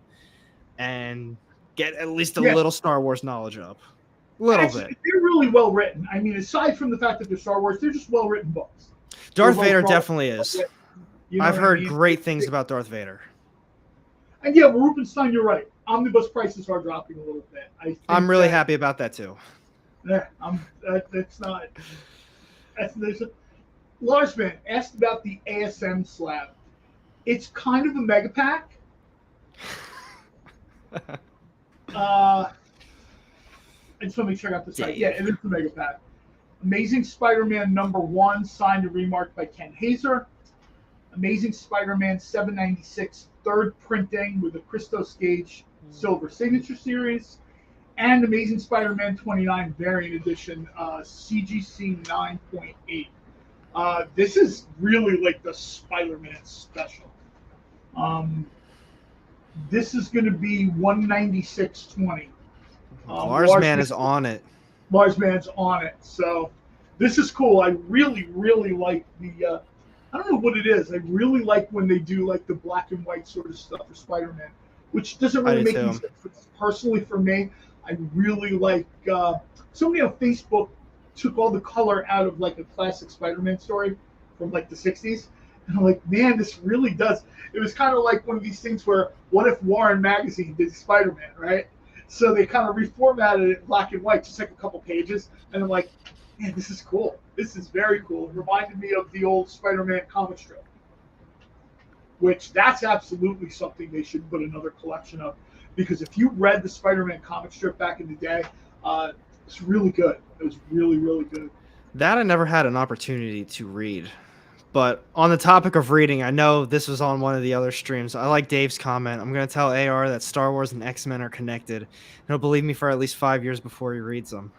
and get at least a little Star Wars knowledge up. A little bit. They're really well written. I mean, aside from the fact that they're Star Wars, they're just well written books. Darth Vader definitely is. You know I've heard I mean? great things about Darth Vader. And yeah, Rubenstein, you're right. Omnibus prices are dropping a little bit. I'm really happy about that too. Yeah, that's not. Larsman asked about the ASM slab. It's kind of a mega pack. I just want to make sure I got the site. Yeah, it is a mega pack. Amazing Spider-Man #1, signed and remarked by Ken Hazer. Amazing Spider-Man 796, third printing with the Christos Gage Silver Signature Series. And Amazing Spider-Man 29 Variant Edition, CGC 9.8. This is really like the Spider-Man special. This is going to be 196.20. Larsman is on it. Larsman's on it. So this is cool. I really, really like the. I don't know what it is. I really like when they do like the black and white sort of stuff for Spider-Man, which doesn't really make any sense. But personally, for me, I really like. Somebody on Facebook took all the color out of like a classic Spider-Man story from like the '60s, and I'm like, man, this really does. It was kind of like one of these things where, what if Warren Magazine did Spider-Man, right? So they kind of reformatted it in black and white, just like a couple pages, and I'm like, man, this is cool. This is very cool. It reminded me of the old Spider-Man comic strip, which that's absolutely something they should put another collection of, because if you read the Spider-Man comic strip back in the day, it's really good. It was really, really good. That I never had an opportunity to read. But on the topic of reading, I know this was on one of the other streams. I like Dave's comment. I'm going to tell AR that Star Wars and X-Men are connected. And he'll believe me for at least 5 years before he reads them.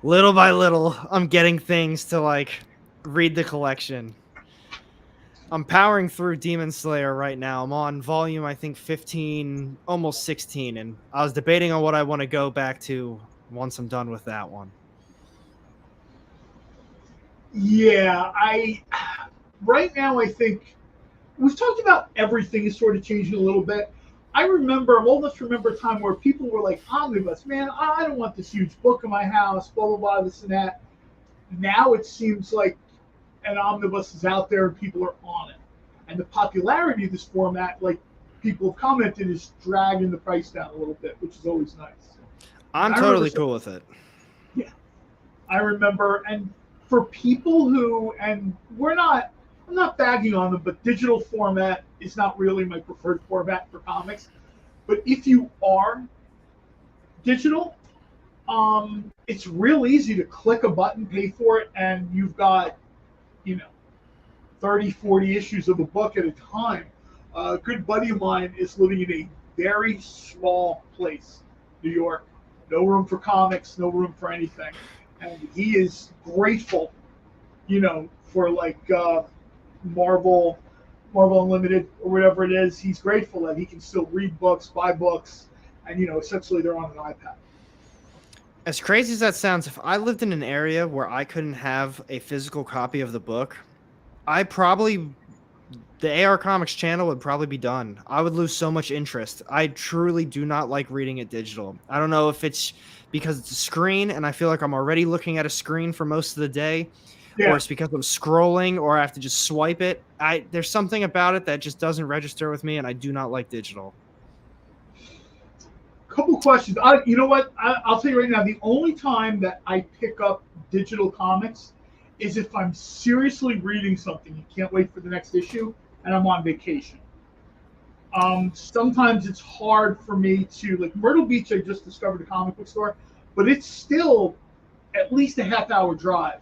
Little by little, I'm getting things to like read the collection. I'm powering through Demon Slayer right now. I'm on volume, I think, 15, almost 16. And I was debating on what I want to go back to once I'm done with that one. Yeah, right now I think we've talked about everything is sort of changing a little bit. I'm old enough to remember a time where people were like, omnibus, man, I don't want this huge book in my house, blah, blah, blah, this and that. Now it seems like an omnibus is out there and people are on it. And the popularity of this format, like people have commented, is dragging the price down a little bit, which is always nice. I'm totally cool with it. Yeah. I remember, and for people who, and I'm not bagging on them, but digital format is not really my preferred format for comics. But if you are digital, it's real easy to click a button, pay for it, and you've got, 30, 40 issues of a book at a time. A good buddy of mine is living in a very small place, New York. No room for comics, no room for anything. And he is grateful, for like Marvel Unlimited or whatever it is. He's grateful that he can still read books, buy books, and essentially they're on an iPad. As crazy as that sounds, if I lived in an area where I couldn't have a physical copy of the book, the AR Comics channel would probably be done. I would lose so much interest. I truly do not like reading it digital. I don't know if it's because it's a screen and I feel like I'm already looking at a screen for most of the day, or it's because I'm scrolling or I have to just swipe it. There's something about it that just doesn't register with me, and I do not like digital. Couple questions. You know what? I'll tell you right now, the only time that I pick up digital comics is if I'm seriously reading something. You can't wait for the next issue, and I'm on vacation. Sometimes it's hard for me to, like Myrtle Beach, I just discovered a comic book store, but it's still at least a half-hour drive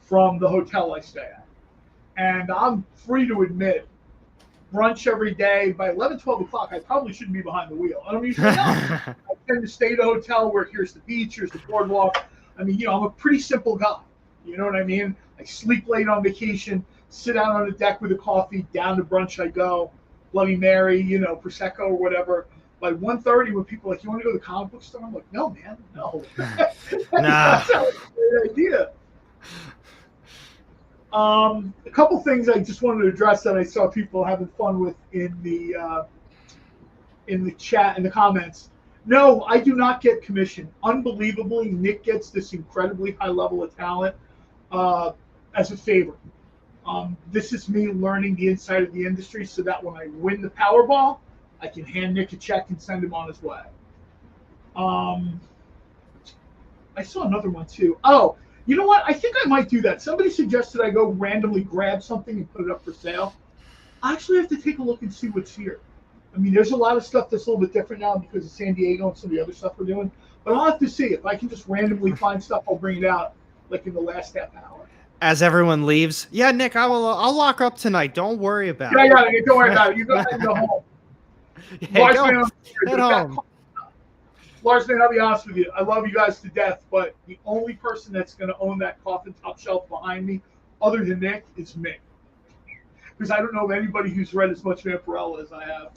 from the hotel I stay at. And I'm free to admit, brunch every day, by 11, 12 o'clock, I probably shouldn't be behind the wheel. I don't usually know. I tend to stay at a hotel where here's the beach, here's the boardwalk. I mean, I'm a pretty simple guy. You know what I mean? I sleep late on vacation, sit out on the deck with a coffee, down to brunch I go, Bloody Mary, Prosecco or whatever. by 1:30 when people are like, you want to go to the comic book store? I'm like, no, man, no. Nah. That's not a great idea. A couple things I just wanted to address that I saw people having fun with in the chat, in the comments. No, I do not get commission. Unbelievably, Nick gets this incredibly high level of talent as a favor. This is me learning the inside of the industry so that when I win the Powerball, I can hand Nick a check and send him on his way. I saw another one too. Oh, you know what? I think I might do that. Somebody suggested I go randomly grab something and put it up for sale. I actually have to take a look and see what's here. I mean, there's a lot of stuff that's a little bit different now because of San Diego and some of the other stuff we're doing. But I'll have to see. If I can just randomly find stuff, I'll bring it out like in the last half hour. As everyone leaves, yeah, Nick, I'll lock up tonight. Don't worry about it. Yeah, don't worry about it. You go ahead and go home. Hey, head home. Lars, man, I'll be honest with you. I love you guys to death, but the only person that's going to own that coffin top shelf behind me, other than Nick, is me. Because I don't know of anybody who's read as much Vampirella as I have.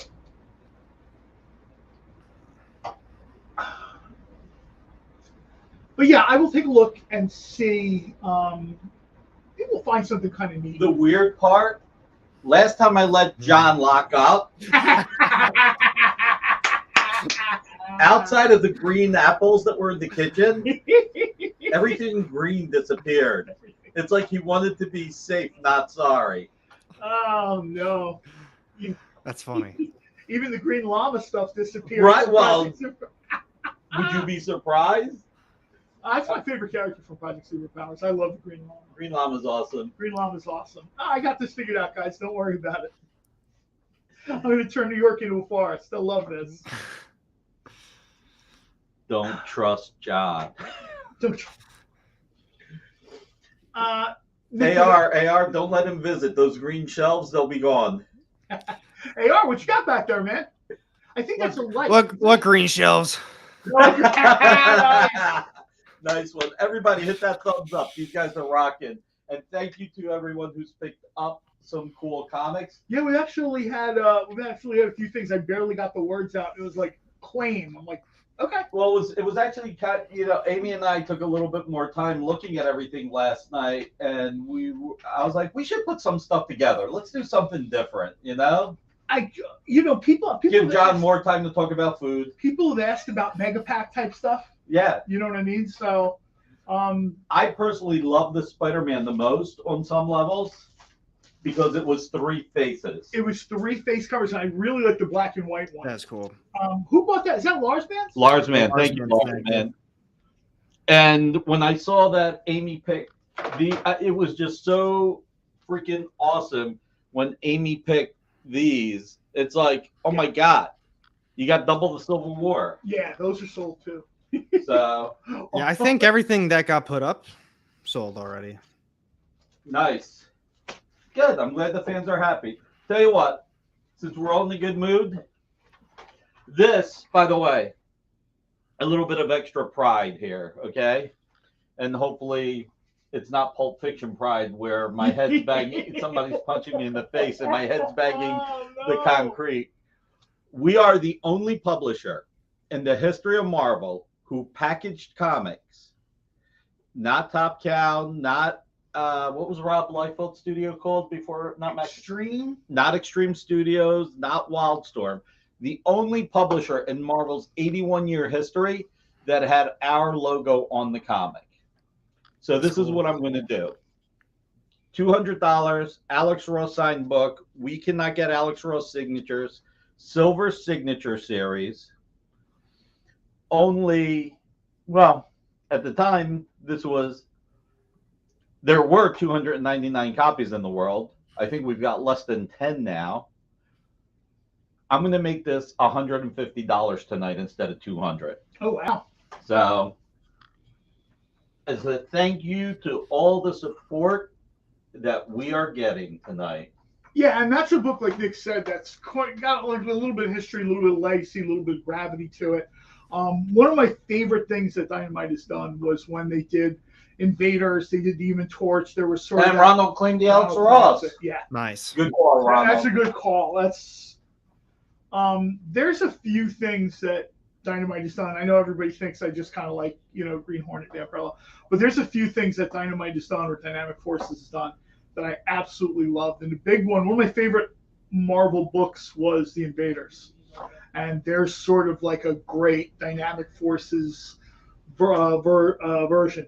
But yeah, I will take a look and see. Maybe we'll find something kind of neat. The weird part, last time I let John lock up, outside of the green apples that were in the kitchen, everything green disappeared. It's like he wanted to be safe, not sorry. Oh, no. That's funny. Even the green llama stuff disappeared. Right, well, would you be surprised? That's my favorite character from Project Superpowers. I love the Green Llama. Green Llama's awesome. Green Llama's awesome. I got this figured out, guys. Don't worry about it. I'm going to turn New York into a forest. I love this. Don't trust John. Don't trust. AR, don't let him visit. Those green shelves, they'll be gone. AR, what you got back there, man? I think that's a light. What green shelves? Nice one. Everybody hit that thumbs up. These guys are rocking. And thank you to everyone who's picked up some cool comics. Yeah, we actually had a few things. I barely got the words out. It was like claim. I'm like, okay. Well, it was actually kind of, Amy and I took a little bit more time looking at everything last night, and I was like, we should put some stuff together. Let's do something different, People give John more time to talk about food. People have asked about mega pack type stuff. Yeah. You know what I mean? So I personally love the Spider-Man the most on some levels because it was 3 faces. It was 3 face covers, and I really like the black and white one. That's cool. Who bought that? Is that Lars Man? Lars Man. Thank you, Lars Man. And when I saw that Amy picked it was just so freaking awesome when Amy picked these. It's like, oh my God, you got double the Civil War. Yeah, those are sold too. So yeah, I think everything that got put up sold already. Nice. Good. I'm glad the fans are happy. Tell you what, since we're all in a good mood, this, by the way, a little bit of extra pride here, okay? And hopefully it's not Pulp Fiction pride where my head's banging, somebody's punching me in the face and my head's banging the concrete. We are the only publisher in the history of Marvel who packaged comics, not Top Cow, not what was Rob Liefeld's studio called before? Not Extreme? Not Extreme Studios, not Wildstorm. The only publisher in Marvel's 81-year history that had our logo on the comic. So this is what I'm going to do. $200, Alex Ross signed book. We cannot get Alex Ross signatures. Silver signature series. Only, well, at the time, there were 299 copies in the world. I think we've got less than 10 now. I'm going to make this $150 tonight instead of $200. Oh, wow. So, as a thank you to all the support that we are getting tonight. Yeah, and that's a book, like Nick said, that's got like a little bit of history, a little bit of legacy, a little bit of gravity to it. One of my favorite things that Dynamite has done was when they did Invaders, they did the Human Torch. There was sort and Ronald claimed the Alex Ross. Yeah, nice. Good call, Ronald. That's a good call. That's There's a few things that Dynamite has done. I know everybody thinks I just kind of like, Green Hornet, the Umbrella, but there's a few things that Dynamite has done or Dynamic Forces has done that I absolutely loved. And the big one of my favorite Marvel books was The Invaders. And there's sort of like a great Dynamic Forces version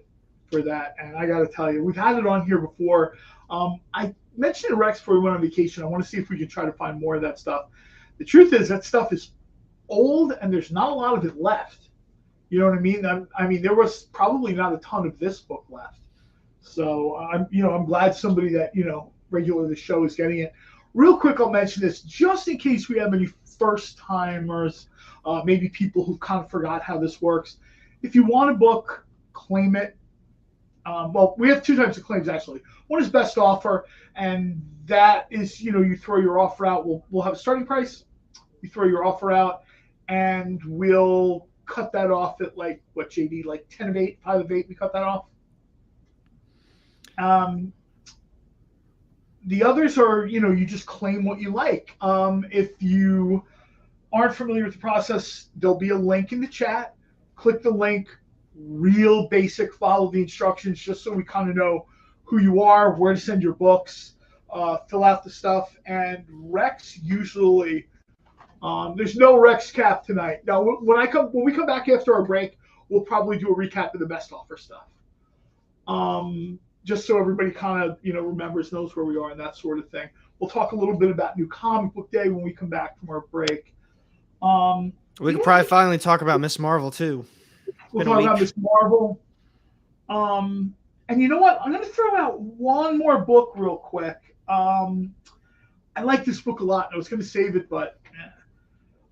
for that. And I got to tell you, we've had it on here before. I mentioned to Rex before we went on vacation. I want to see if we can try to find more of that stuff. The truth is that stuff is old and there's not a lot of it left. You know what I mean? I mean, there was probably not a ton of this book left. So I'm glad somebody that, regular the show is getting it. Real quick, I'll mention this just in case we have any first timers, maybe people who kind of forgot how this works. If you want a book, claim it. Well, we have two types of claims actually. One is best offer, and that is, you throw your offer out. We'll have a starting price. You throw your offer out, and we'll cut that off at like what, JD, like 10 of 8, 5 of 8. We cut that off. The others are, you just claim what you like. If you aren't familiar with the process, there'll be a link in the chat. Click the link. Real basic, follow the instructions just so we kind of know who you are, where to send your books, fill out the stuff. And Rex usually, there's no Rex cap tonight. Now, when we come back after our break, we'll probably do a recap of the best offer stuff. Just so everybody kind of, remembers, knows where we are and that sort of thing. We'll talk a little bit about New Comic Book Day when we come back from our break. We could probably finally talk about Miss Marvel too. We'll talk about Miss Marvel. And you know what? I'm going to throw out one more book real quick. I like this book a lot. I was going to save it, but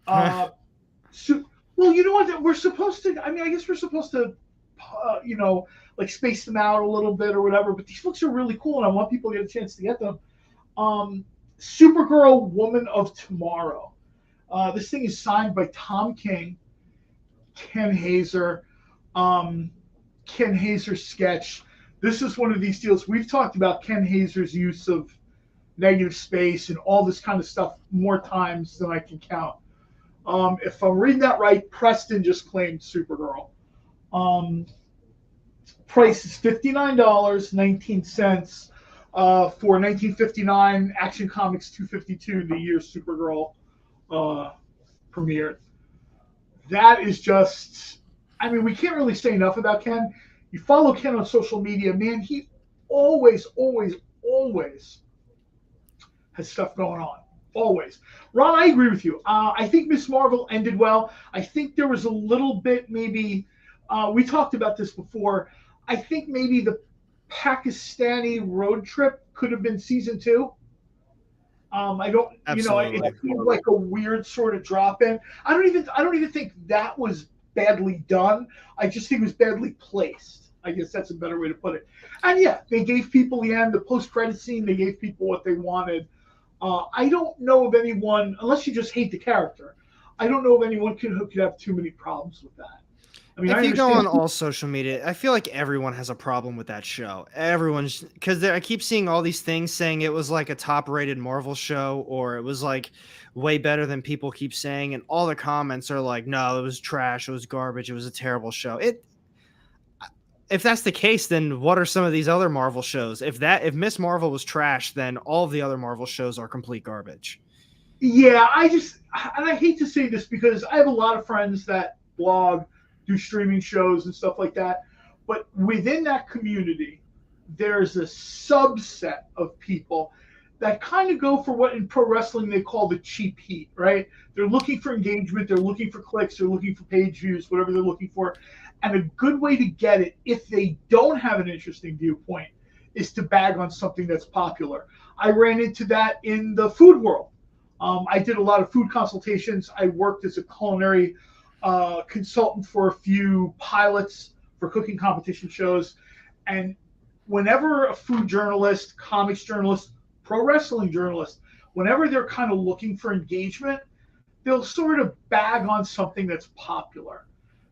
well, you know what? We're supposed to. I guess we're supposed to, like space them out a little bit or whatever. But these books are really cool, and I want people to get a chance to get them. Supergirl, Woman of Tomorrow. This thing is signed by Tom King, Ken Hazer. Ken Hazer's sketch. This is one of these deals. We've talked about Ken Hazer's use of negative space and all this kind of stuff more times than I can count. If I'm reading that right, Preston just claimed Supergirl. Price is $59.19 for 1959. Action Comics 252, the year Supergirl premiered. That is just, we can't really say enough about Ken. You follow Ken on social media, man, he always has stuff going on. Always. Ron, I agree with you. I think Miss Marvel ended well. I think there was a little bit maybe, we talked about this before, I think maybe the Pakistani road trip could have been season 2. I don't, Absolutely. It seemed like a weird sort of drop in. I don't even think that was badly done. I just think it was badly placed. I guess that's a better way to put it. And yeah, they gave people the post-credit scene. They gave people what they wanted. I don't know of anyone, unless you just hate the character, I don't know of anyone who could have too many problems with that. If you go on all social media, I feel like everyone has a problem with that show. Everyone's, because I keep seeing all these things saying it was like a top-rated Marvel show, or it was like way better than people keep saying, and all the comments are like, no, it was trash, it was garbage, it was a terrible show. If that's the case, then what are some of these other Marvel shows? If Miss Marvel was trash, then all of the other Marvel shows are complete garbage. Yeah, I hate to say this because I have a lot of friends that blog, do streaming shows and stuff like that. But within that community, there's a subset of people that kind of go for what in pro wrestling they call the cheap heat, right? They're looking for engagement, they're looking for clicks, they're looking for page views, whatever they're looking for. And a good way to get it, if they don't have an interesting viewpoint, is to bag on something that's popular. I ran into that in the food world. I did a lot of food consultations. I worked as a culinary consultant for a few pilots for cooking competition shows. And whenever a food journalist, comics journalist, pro wrestling journalist, whenever they're kind of looking for engagement, they'll sort of bag on something that's popular.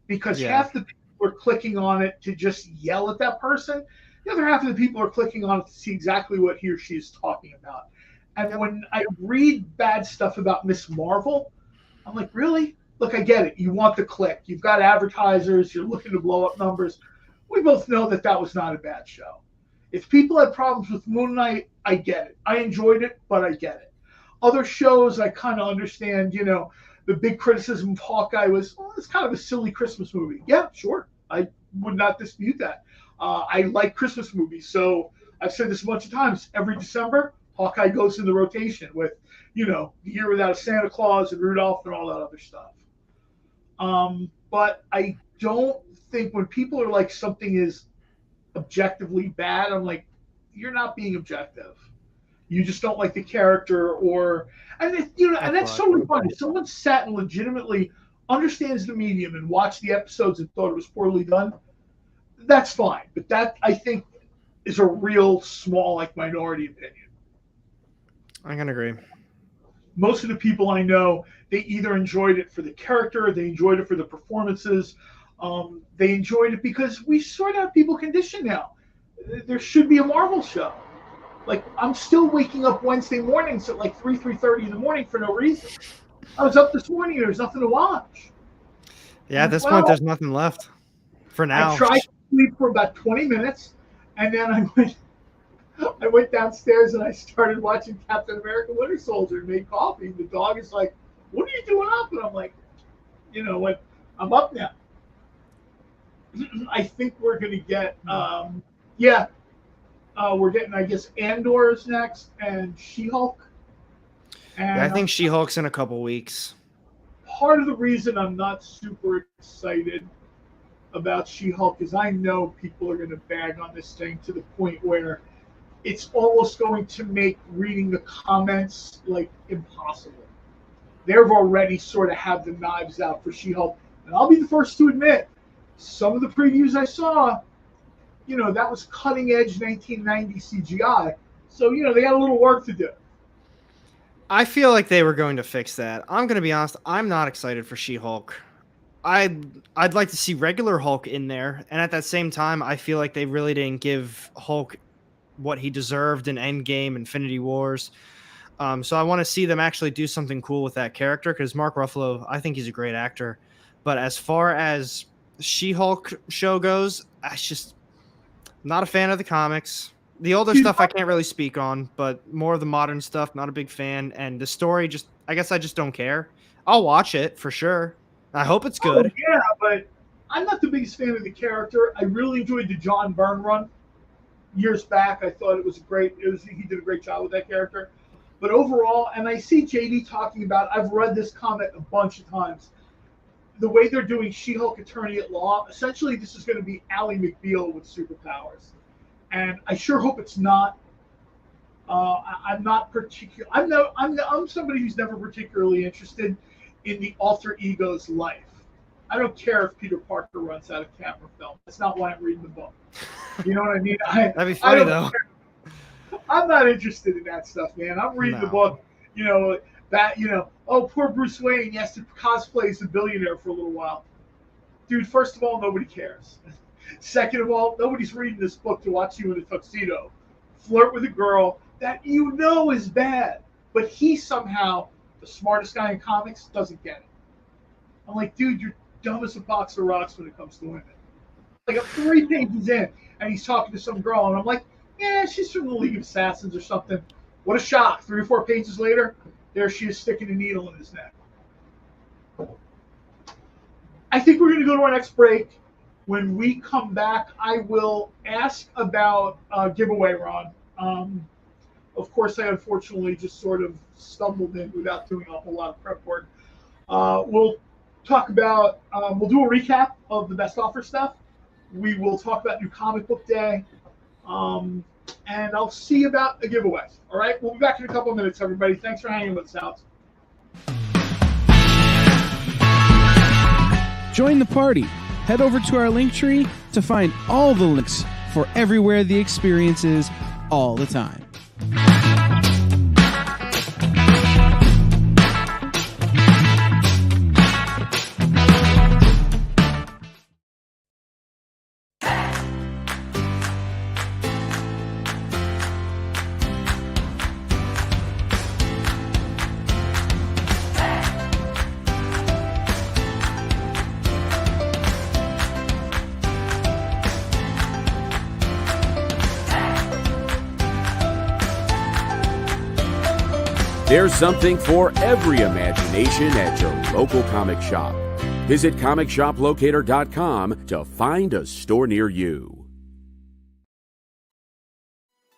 Because half the people are clicking on it to just yell at that person. The other half of the people are clicking on it to see exactly what he or she is talking about. And when I read bad stuff about Miss Marvel, I'm like, really? Look, I get it. You want the click. You've got advertisers. You're looking to blow up numbers. We both know that that was not a bad show. If people had problems with Moon Knight, I get it. I enjoyed it, but I get it. Other shows, I kind of understand, you know, the big criticism of Hawkeye was, well, it's kind of a silly Christmas movie. Yeah, sure. I would not dispute that. I like Christmas movies. So I've said this a bunch of times. Every December, Hawkeye goes in the rotation with, you know, The Year Without a Santa Claus and Rudolph and all that other stuff. But I don't think when people are like something is objectively bad, I'm like, you're not being objective. You just don't like the character, or and it, you know, and that's totally fine. If someone sat and legitimately understands the medium and watched the episodes and thought it was poorly done, that's fine. But that, I think, is a real small, like, minority opinion. I can agree. Most of the people I know, they either enjoyed it for the character, they enjoyed it for the performances, they enjoyed it because we sort of have people conditioned now. There should be a Marvel show. Like, I'm still waking up Wednesday mornings at like 3:30 in the morning for no reason. I was up this morning and there's nothing to watch. Yeah, at this point, there's nothing left for now. I tried to sleep for about 20 minutes, and then I went downstairs and I started watching Captain America Winter Soldier and made coffee. The dog is like, what are you doing up? And I'm like, you know what? I'm up now. I think we're going to get, we're getting, I guess, Andor's next and She-Hulk. And yeah, I think She-Hulk's in a couple weeks. Part of the reason I'm not super excited about She-Hulk is I know people are going to bag on this thing to the point where it's almost going to make reading the comments like impossible. They've already sort of had the knives out for She-Hulk. And I'll be the first to admit, some of the previews I saw, you know, that was cutting edge 1990 CGI. So, you know, they got a little work to do. I feel like they were going to fix that. I'm going to be honest, I'm not excited for She-Hulk. I'd like to see regular Hulk in there. And at that same time, I feel like they really didn't give Hulk what he deserved in Endgame, Infinity Wars. So I want to see them actually do something cool with that character because Mark Ruffalo, I think he's a great actor. But as far as She-Hulk show goes, I just not a fan of the comics. The older stuff I can't really speak on, but more of the modern stuff, not a big fan. And the story, I guess I just don't care. I'll watch it for sure. I hope it's good. Oh, yeah, but I'm not the biggest fan of the character. I really enjoyed the John Byrne run years back. I thought he did a great job with that character. But overall, and I see JD talking about, I've read this comic a bunch of times. The way they're doing She-Hulk Attorney at Law, essentially this is going to be Ally McBeal with superpowers. And I sure hope it's not. I'm not particular. I'm somebody who's never particularly interested in the alter ego's life. I don't care if Peter Parker runs out of camera film. That's not why I'm reading the book. You know what I mean? That'd be funny though. I'm not interested in that stuff, man. I'm reading the book. You know that. You know, oh, poor Bruce Wayne. He has to cosplay as a billionaire for a little while. Dude, first of all, nobody cares. Second of all, nobody's reading this book to watch you in a tuxedo flirt with a girl that you know is bad, but he somehow, the smartest guy in comics, doesn't get it. I'm like, dude, you're dumb as a box of rocks when it comes to women. Like, I'm 3 pages in, and he's talking to some girl, and I'm like, yeah, she's from the League of Assassins or something. What a shock. 3 or 4 pages later, there she is sticking a needle in his neck. I think we're going to go to our next break. When we come back, I will ask about giveaway, Ron. Of course, I unfortunately just sort of stumbled in without doing a whole lot of prep work. We'll talk about, we'll do a recap of the best offer stuff. We will talk about New Comic Book Day. And I'll see about a giveaway. All right, we'll be back in a couple of minutes, everybody. Thanks for hanging with us out. Join the party. Head over to our link tree to find all the links for everywhere the experience is all the time. There's something for every imagination at your local comic shop. Visit comicshoplocator.com to find a store near you.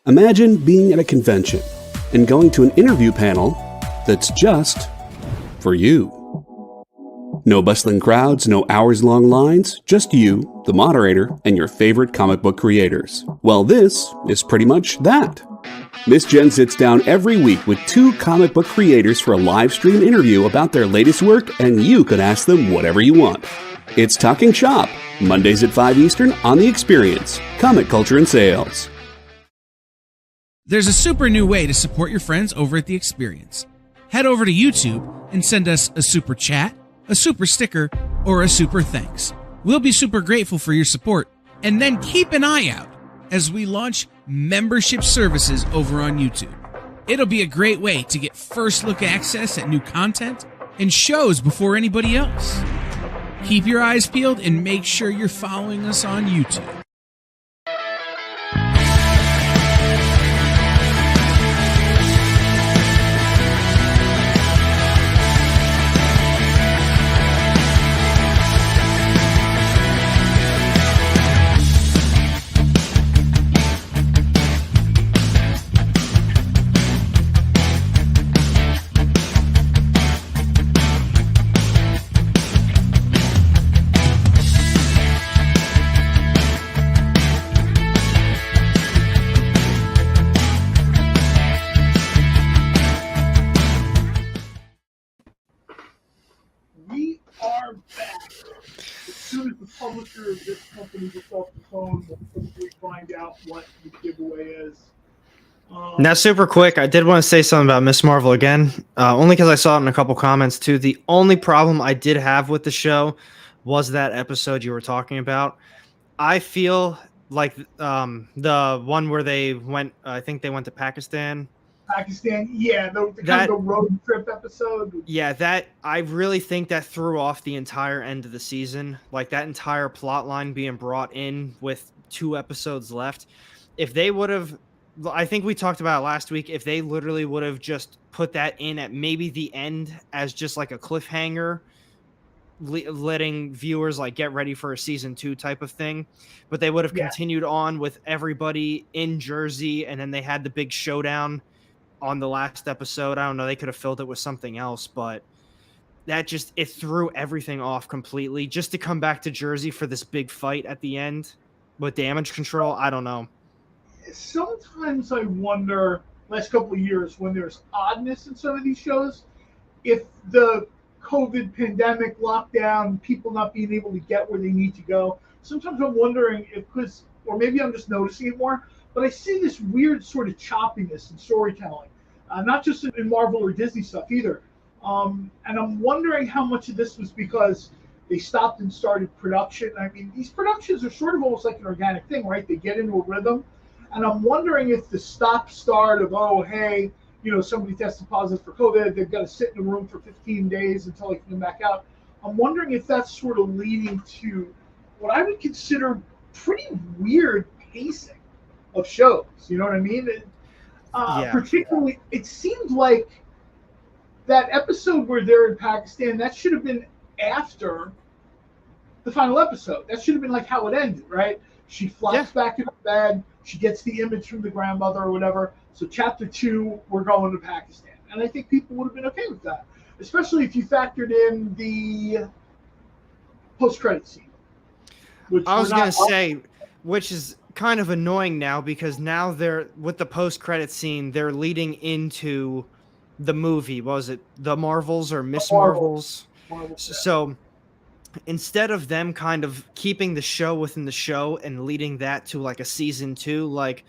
Imagine being at a convention and going to an interview panel that's just for you. No bustling crowds, no hours-long lines, just you, the moderator, and your favorite comic book creators. Well, this is pretty much that. Miss Jen sits down every week with 2 comic book creators for a live stream interview about their latest work, and you can ask them whatever you want. It's Talking Shop, Mondays at 5 Eastern on The Experience, Comic Culture and Sales. There's a super new way to support your friends over at The Experience. Head over to YouTube and send us a super chat, a super sticker, or a super thanks. We'll be super grateful for your support, and then keep an eye out as we launch membership services over on YouTube. It'll be a great way to get first look access at new content and shows before anybody else. Keep your eyes peeled and make sure you're following us on YouTube. We are back. As soon as the publisher of this company gets off the phone, we'll quickly find out what the giveaway is. Now, super quick, I did want to say something about Miss Marvel again, only because I saw it in a couple comments too. The only problem I did have with the show was that episode you were talking about. I feel like the one where they went, I think they went to Pakistan. Yeah, the kind of the road trip episode. Yeah, that I really think that threw off the entire end of the season. Like that entire plot line being brought in with 2 episodes left. If they would have, I think we talked about it last week, if they literally would have just put that in at maybe the end as just like a cliffhanger, letting viewers like get ready for a season 2 type of thing, but they would have continued on with everybody in Jersey, and then they had the big showdown on the last episode. I don't know, they could have filled it with something else, but that just, it threw everything off completely just to come back to Jersey for this big fight at the end with damage control. I don't know. Sometimes I wonder, last couple of years, when there's oddness in some of these shows, if the COVID pandemic lockdown, people not being able to get where they need to go, sometimes I'm wondering if, or maybe I'm just noticing it more, but I see this weird sort of choppiness in storytelling, not just in Marvel or Disney stuff either. And I'm wondering how much of this was because they stopped and started production. I mean, these productions are sort of almost like an organic thing, right? They get into a rhythm. And I'm wondering if the stop-start of, oh, hey, you know, somebody tested positive for COVID, they've got to sit in a room for 15 days until they can come back out. I'm wondering if that's sort of leading to what I would consider pretty weird pacing of shows. You know what I mean? Particularly, it seemed like that episode where they're in Pakistan, that should have been after the final episode. That should have been like how it ended, right? She flops back in her bed. She gets the image from the grandmother or whatever. So chapter 2, we're going to Pakistan. And I think people would have been okay with that, especially if you factored in the post-credit scene. I was going to say, which is kind of annoying now, because now they're, with the post-credit scene, they're leading into the movie. What was it? The Marvels or Miss Marvels? So instead of them kind of keeping the show within the show and leading that to like a season 2, like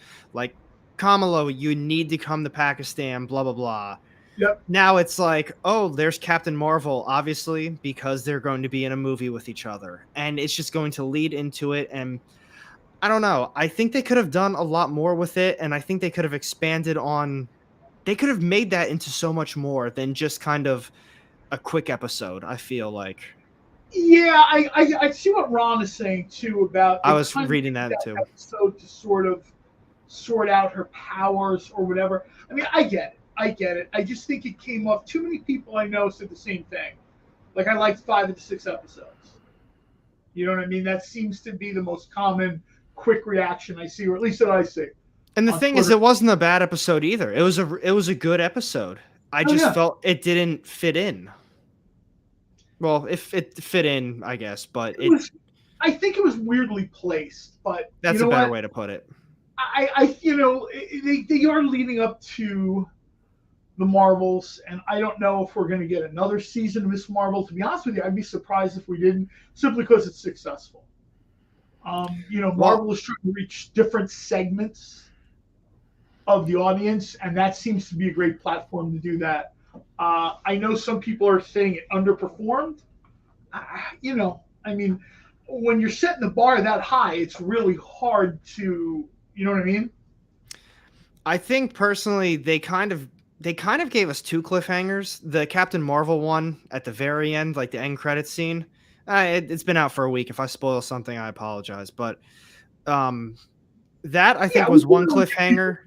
Kamala, you need to come to Pakistan, blah, blah, blah. Yep. Now it's like, oh, there's Captain Marvel, obviously, because they're going to be in a movie with each other. And it's just going to lead into it. And I don't know. I think they could have done a lot more with it. And I think they could have expanded on, they could have made that into so much more than just kind of a quick episode, I feel like. Yeah, I see what Ron is saying too about. I was reading that too. So to sort of sort out her powers or whatever. I mean, I get it. I get it. I just think it came off. Too many people I know said the same thing. Like, I liked 5 of the 6 episodes. You know what I mean? That seems to be the most common quick reaction I see, or at least that I see. And the thing is, it wasn't a bad episode either. It was a good episode. I just felt it didn't fit in. Well, if it fit in, I guess, but I think it was weirdly placed, but that's a better way to put it. They are leading up to the Marvels, and I don't know if we're going to get another season of Miss Marvel. To be honest with you, I'd be surprised if we didn't, simply because it's successful. Marvel is trying to reach different segments of the audience, and that seems to be a great platform to do that. I know some people are saying it underperformed. When you're setting the bar that high, it's really hard to, you know what I mean? I think personally, they kind of gave us 2 cliffhangers. The Captain Marvel one at the very end, like the end credits scene. It's been out for a week. If I spoil something, I apologize. But that I think was one cliffhanger.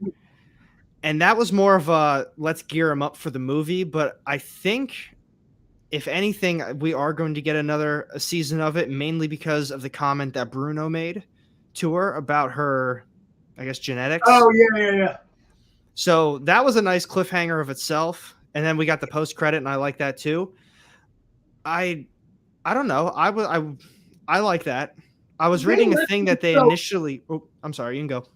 And that was more of a let's gear him up for the movie. But I think, if anything, we are going to get another season of it, mainly because of the comment that Bruno made to her about her, I guess, genetics. Oh, yeah. So that was a nice cliffhanger of itself. And then we got the post-credit, and I like that too. I don't know. I like that. I was reading a thing that they initially... Oh, I'm sorry. You can go.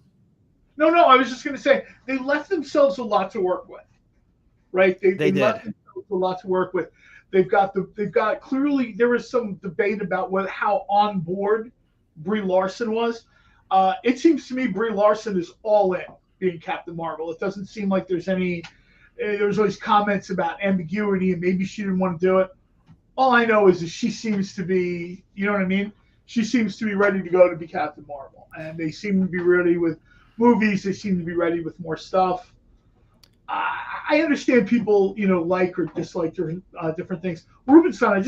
No, I was just going to say, they left themselves a lot to work with, right? They did. Left themselves a lot to work with. They've got clearly, there was some debate about how on board Brie Larson was. It seems to me Brie Larson is all in being Captain Marvel. It doesn't seem like there's always comments about ambiguity and maybe she didn't want to do it. All I know is that she seems to be, you know what I mean? She seems to be ready to go to be Captain Marvel. And they seem to be ready with movies. They seem to be ready with more stuff. I understand people, like or dislike different things. Rubenstein,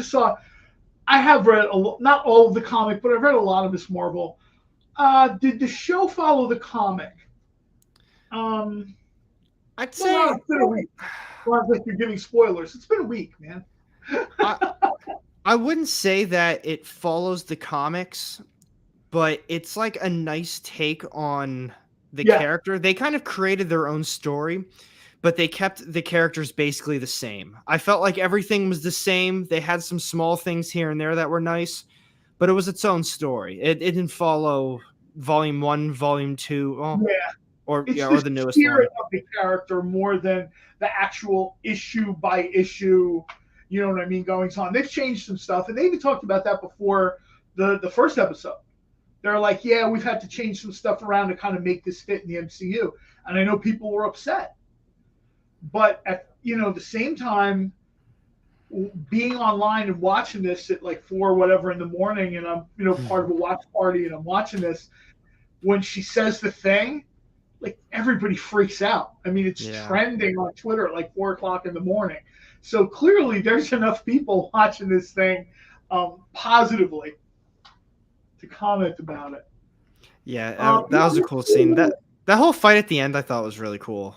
I have read, not all of the comic, but I've read a lot of Miss Marvel. Did the show follow the comic? I'd say it's been a week. Well, like you're giving spoilers. It's been a week, man. I wouldn't say that it follows the comics, but it's like a nice take on the character. They kind of created their own story, but they kept the characters basically the same. I felt like everything was the same. They had some small things here and there that were nice, but it was its own story. It didn't follow volume 1, volume 2. Or the newest one. Of the character more than the actual issue by issue, you know what I mean, goings on. They've changed some stuff, and they even talked about that before the first episode. They're like, we've had to change some stuff around to kind of make this fit in the MCU. And I know people were upset. But at the same time, being online and watching this at like 4 whatever in the morning, and I'm part of a watch party and I'm watching this, when she says the thing, like everybody freaks out. I mean, it's trending on Twitter at like 4 o'clock in the morning. So clearly there's enough people watching this thing positively to comment about it. Yeah, that was a cool scene. That whole fight at the end I thought was really cool.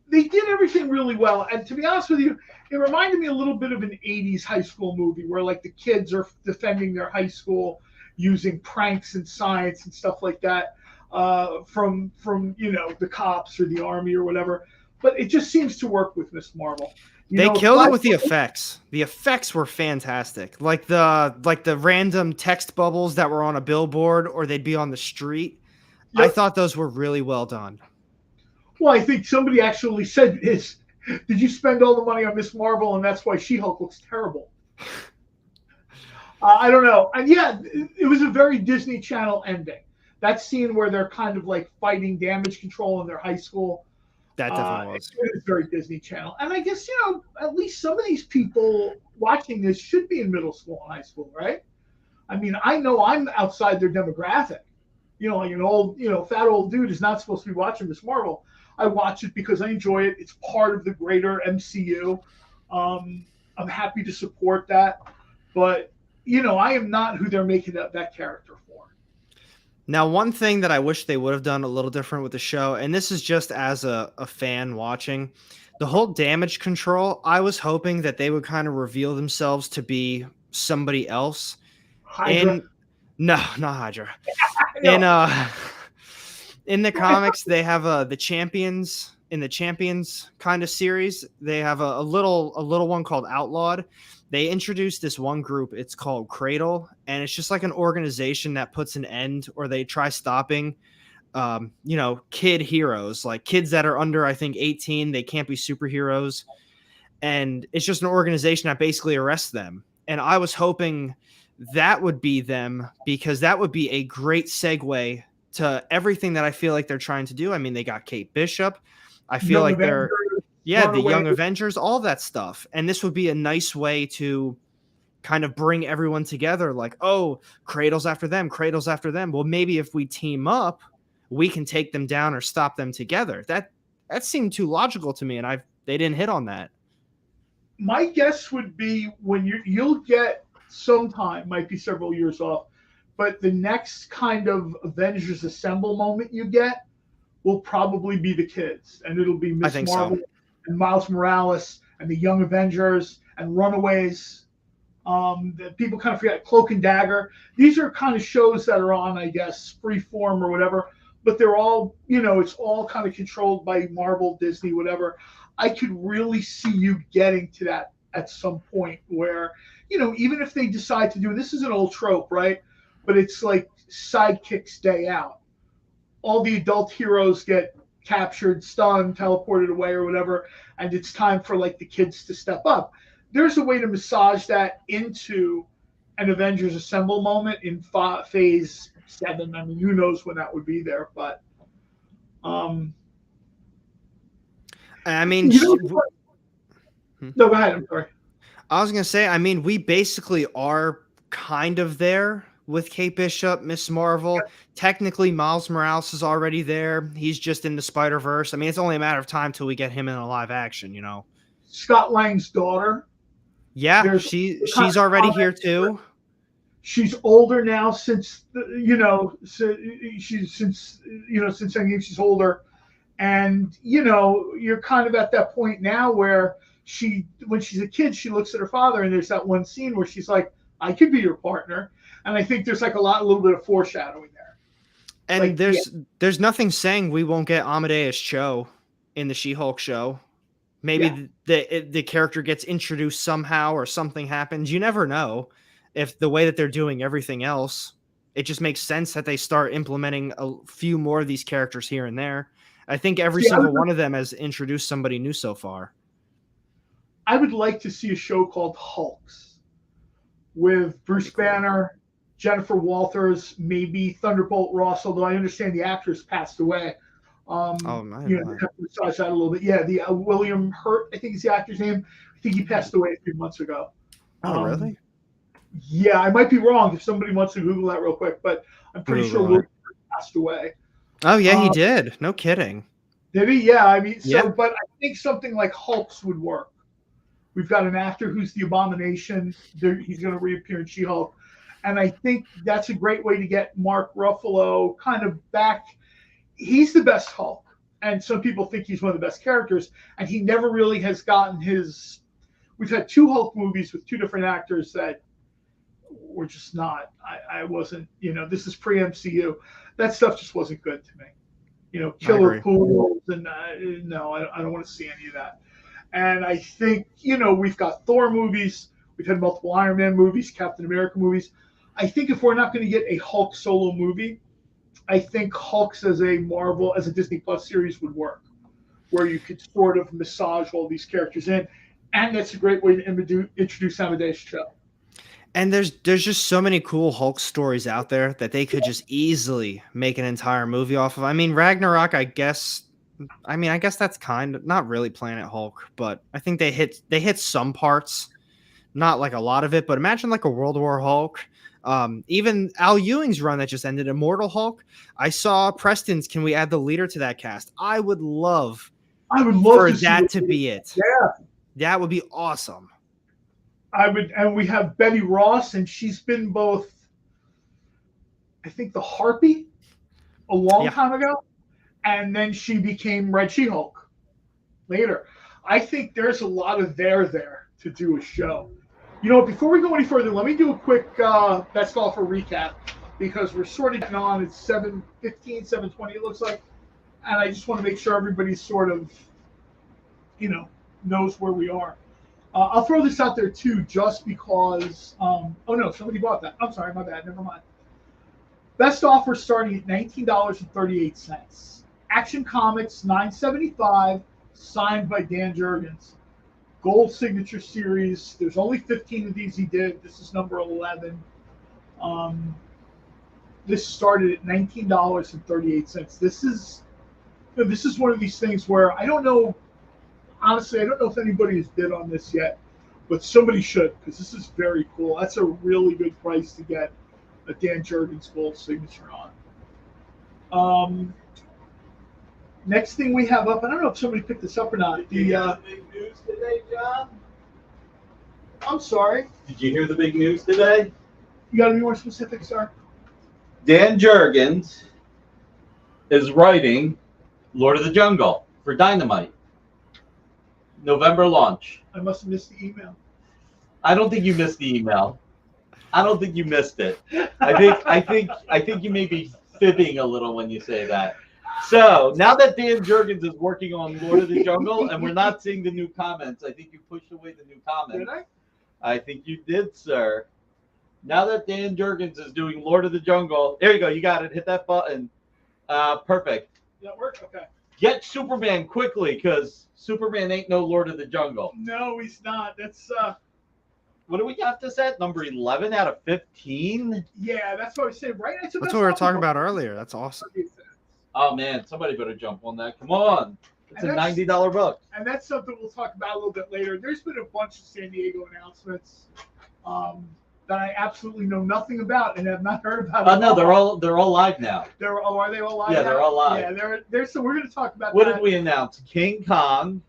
They did everything really well. And to be honest with you, it reminded me a little bit of an 80s high school movie where like the kids are defending their high school using pranks and science and stuff like that. From the cops or the army or whatever, but it just seems to work with Miss Marvel. They killed it with the effects. The effects were fantastic, like the random text bubbles that were on a billboard or they'd be on the street. Yep. I thought those were really well done. Well, I think somebody actually said this. Did you spend all the money on Miss Marvel and that's why She-Hulk looks terrible? I don't know. And it was a very Disney Channel ending. That scene where they're kind of like fighting damage control in their high school. That definitely was. It was very Disney Channel. And I guess, at least some of these people watching this should be in middle school and high school, right? I mean, I know I'm outside their demographic. Like an old, fat old dude is not supposed to be watching Miss Marvel. I watch it because I enjoy it. It's part of the greater MCU. I'm happy to support that. But, I am not who they're making that character for. Now, one thing that I wish they would have done a little different with the show, and this is just as a fan watching, the whole damage control, I was hoping that they would kind of reveal themselves to be somebody else. Hydra. No, not Hydra. No. In the comics, they have the champions in the champions kind of series. They have a little one called Outlawed. They introduced this one group. It's called Cradle, and it's just like an organization that puts an end, or they try stopping, kid heroes, like kids that are under, I think, 18. They can't be superheroes, and it's just an organization that basically arrests them. And I was hoping that would be them, because that would be a great segue to everything that I feel like they're trying to do. I mean, they got Kate Bishop. I feel like they're the Young Avengers, all that stuff. And this would be a nice way to kind of bring everyone together. Like, oh, Cradle's after them. Cradle's after them. Well, maybe if we team up, we can take them down or stop them together. That seemed too logical to me, and they didn't hit on that. My guess would be when you'll get sometime, might be several years off, but the next kind of Avengers Assemble moment you get will probably be the kids, and it'll be Miss Marvel and Miles Morales and the Young Avengers and Runaways. That people kind of forget, Cloak and Dagger. These are kind of shows that are on, I guess, Freeform or whatever, but they're all, it's all kind of controlled by Marvel, Disney, whatever. I could really see you getting to that at some point where, even if they decide to do, this is an old trope, right? But it's like Sidekicks Day Out. All the adult heroes get captured, stunned, teleported away or whatever, and it's time for like the kids to step up. There's a way to massage that into an Avengers Assemble moment in phase 7. I mean, who knows when that would be there, but I mean, no, go ahead. I'm sorry. I was going to say, I mean, we basically are kind of there with Kate Bishop, Miss Marvel. Yeah. Technically, Miles Morales is already there. He's just in the Spider-Verse. I mean, it's only a matter of time till we get him in a live action, Scott Lang's daughter. Yeah, she's already here too. She's older now since Endgame. She's older, and you're kind of at that point now where when she's a kid, she looks at her father, and there's that one scene where she's like, "I could be your partner," and I think there's like a little bit of foreshadowing there. And there's nothing saying we won't get Amadeus Cho in the She-Hulk show. Maybe the character gets introduced somehow or something happens. You never know. If the way that they're doing everything else, it just makes sense that they start implementing a few more of these characters here and there. I think every single one of them has introduced somebody new so far. I would like to see a show called Hulks with Bruce Banner, Jennifer Walters, maybe Thunderbolt Ross, although I understand the actress passed away. My have to massage that a little bit. Yeah, the William Hurt, I think is the actor's name. I think he passed away a few months ago. Oh, really? Yeah, I might be wrong. If somebody wants to Google that real quick, but I'm pretty sure William Hurt passed away. Oh, yeah, he did. No kidding. Did he? Yeah, I mean, but I think something like Hulks would work. We've got an actor who's the Abomination. He's going to reappear in She-Hulk. And I think that's a great way to get Mark Ruffalo kind of back. He's the best Hulk. And some people think he's one of the best characters. And he never really has gotten his... We've had 2 Hulk movies with 2 different actors that were just not... I wasn't... this is pre-MCU. That stuff just wasn't good to me. Killer Pools. And no, I don't want to see any of that. And I think, we've got Thor movies. We've had multiple Iron Man movies, Captain America movies. I think if we're not going to get a Hulk solo movie, I think Hulks as a Disney Plus series would work, where you could sort of massage all these characters in. And that's a great way to introduce Amadeus Cho. And there's just so many cool Hulk stories out there that they could just easily make an entire movie off of. I mean, Ragnarok, I guess that's kind of not really Planet Hulk, but I think they hit some parts, not like a lot of it. But imagine like a World War Hulk. Even Al Ewing's run that just ended, Immortal Hulk. I saw Preston's. Can we add the leader to that cast? I would love for that to be it. Yeah, that would be awesome. And we have Betty Ross, and she's been both, I think, the Harpy a long time ago, and then she became Red She-Hulk later. I think there's a lot of there to do a show. Before we go any further, let me do a quick best offer recap, because we're sort of getting on. It's 7:15, 7:20 it looks like, and I just want to make sure everybody sort of, knows where we are. I'll throw this out there too, just because. Oh no, somebody bought that. I'm sorry, my bad. Never mind. Best offer starting at $19.38. Action Comics $9.75, signed by Dan Jurgens. Gold signature series. There's only 15 of these he did. This is number 11. This started at $19.38. This is one of these things where I don't know. Honestly, I don't know if anybody has bid on this yet, but somebody should, because this is very cool. That's a really good price to get a Dan Jurgens gold signature on. Next thing we have up, I don't know if somebody picked this up or not. Did you hear the big news today, John? I'm sorry. Did you hear the big news today? You got to be more specific, sir. Dan Jurgens is writing Lord of the Jungle for Dynamite. November launch. I must have missed the email. I don't think you missed the email. I don't think you missed it. I think you may be fibbing a little when you say that. So now that Dan Jurgens is working on Lord of the Jungle and we're not seeing the new comments, I think you pushed away the new comments. Did I? I think you did, sir. Now that Dan Jurgens is doing Lord of the Jungle, there you go. You got it. Hit that button. Perfect. That worked? Okay. Get Superman quickly, because Superman ain't no Lord of the Jungle. No, he's not. That's what do we got this at? Number 11 out of 15? Yeah, that's what I was saying, right? That's what we were talking about earlier. That's awesome. Oh, man, somebody better jump on that. Come on. It's a $90 book. And that's something we'll talk about a little bit later. There's been a bunch of San Diego announcements that I absolutely know nothing about and have not heard about. Oh, no, they're all live now. Are they all live? Yeah, they're all live. Yeah, they're so we're going to talk about what that. Did we announce? King Kong.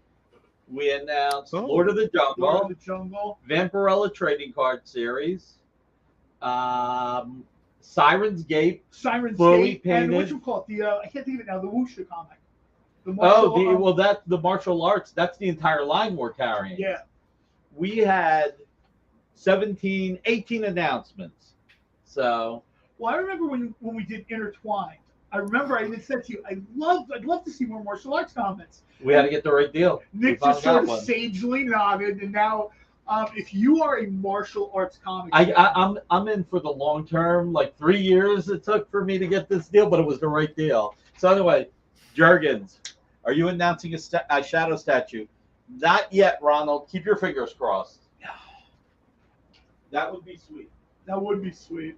We announced Lord of the Jungle. Lord of the Jungle. Vampirella Trading Card Series. Siren's Gate. Siren's fully Gate. painted. And what you call it? I can't think of it now. The Wuxia comic. That's the martial arts. That's the entire line we're carrying. Yeah. We had 18 announcements. So. Well, I remember when we did Intertwined. I remember I even said to you, I'd love to see more martial arts comics. We had to get the right deal. Nick just sort of sagely nodded, and now, if you are a martial arts comic, I'm in for the long term. Like 3 years it took for me to get this deal, but it was the right deal. So anyway, Jurgens, are you announcing a shadow statue? Not yet, Ronald. Keep your fingers crossed. That would be sweet. That would be sweet.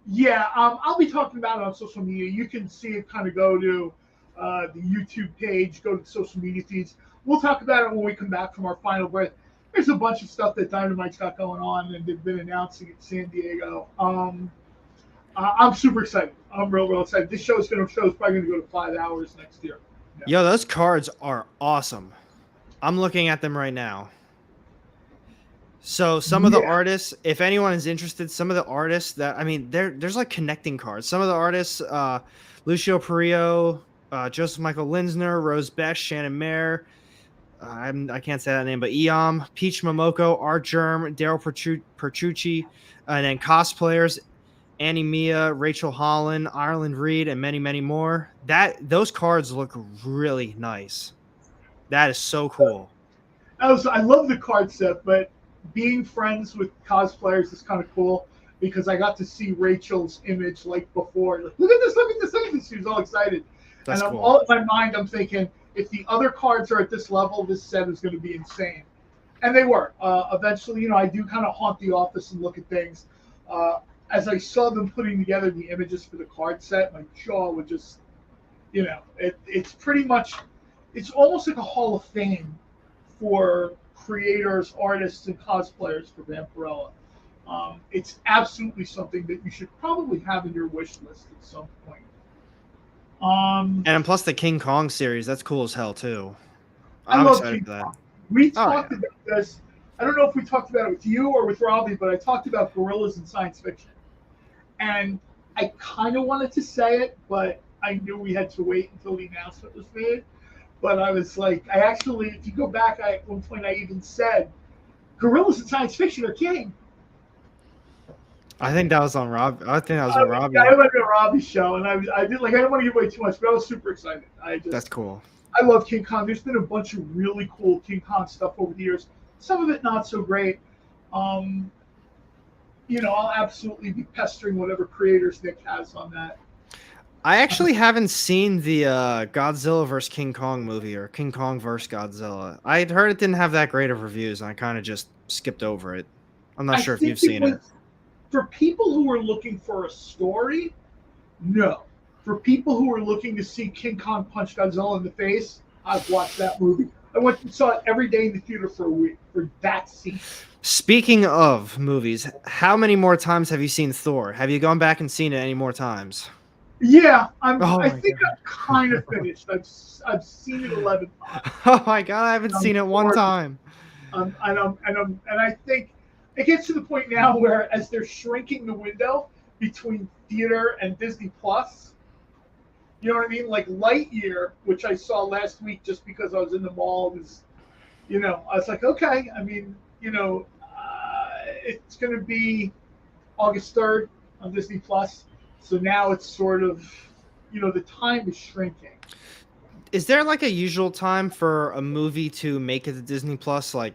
Yeah, I'll be talking about it on social media. You can see it. Kind of go to the YouTube page, go to the social media feeds. We'll talk about it when we come back from our final break. There's a bunch of stuff that Dynamite's got going on, and they've been announcing at San Diego. I'm super excited. I'm real excited. This show is probably going to go to 5 hours next year. Yeah. Yo, those cards are awesome. I'm looking at them right now. So some of the artists, if anyone is interested, some of the artists there's like connecting cards. Some of the artists, Lucio Perillo, Joseph Michael Linsner, Rose Besch, Shannon Mayer, I can't say that name, but Eom, Peach Momoko, Art Germ, Daryl Pertucci, and then cosplayers, Annie Mia, Rachel Holland, Ireland Reed, and many, many more. Those cards look really nice. That is so cool. I love the card set, but being friends with cosplayers is kind of cool because I got to see Rachel's image like before. Like, look at this. She was all excited. That's and cool. all in my mind, I'm thinking, if the other cards are at this level, this set is going to be insane. And they were. Eventually, I do kind of haunt the office and look at things. As I saw them putting together the images for the card set, my jaw would just, it's pretty much, it's almost like a Hall of Fame for creators, artists, and cosplayers for Vampirella. It's absolutely something that you should probably have in your wish list at some point. And plus the King Kong series, that's cool as hell too. I I'm love excited King for that. Kong. We talked about this. I don't know if we talked about it with you or with Robbie, but I talked about gorillas in science fiction. And I kind of wanted to say it, but I knew we had to wait until the announcement was made. But I was like, I actually, if you go back, at one point I even said, gorillas in science fiction are king. I think that was on Rob. I think that was on Robbie. I went to Robbie's show, and I didn't want to give away too much, but I was super excited. That's cool. I love King Kong. There's been a bunch of really cool King Kong stuff over the years. Some of it not so great. I'll absolutely be pestering whatever creators Nick has on that. I actually haven't seen the Godzilla vs. King Kong movie or King Kong vs. Godzilla. I had heard it didn't have that great of reviews, and I kind of just skipped over it. I'm not sure if you've seen it. For people who are looking for a story, no. For people who are looking to see King Kong punch Godzilla in the face, I've watched that movie. I went and saw it every day in the theater for a week for that scene. Speaking of movies, how many more times have you seen Thor? Have you gone back and seen it any more times? Yeah, I think I'm kind of finished. I've seen it 11 times. Oh my god, I haven't seen it one time. And I think it gets to the point now where as they're shrinking the window between theater and Disney Plus, you know what I mean? Like Lightyear, which I saw last week just because I was in the mall, was, I was like, okay. I mean, it's going to be August 3rd on Disney Plus. So now it's sort of, the time is shrinking. Is there like a usual time for a movie to make it to Disney Plus, like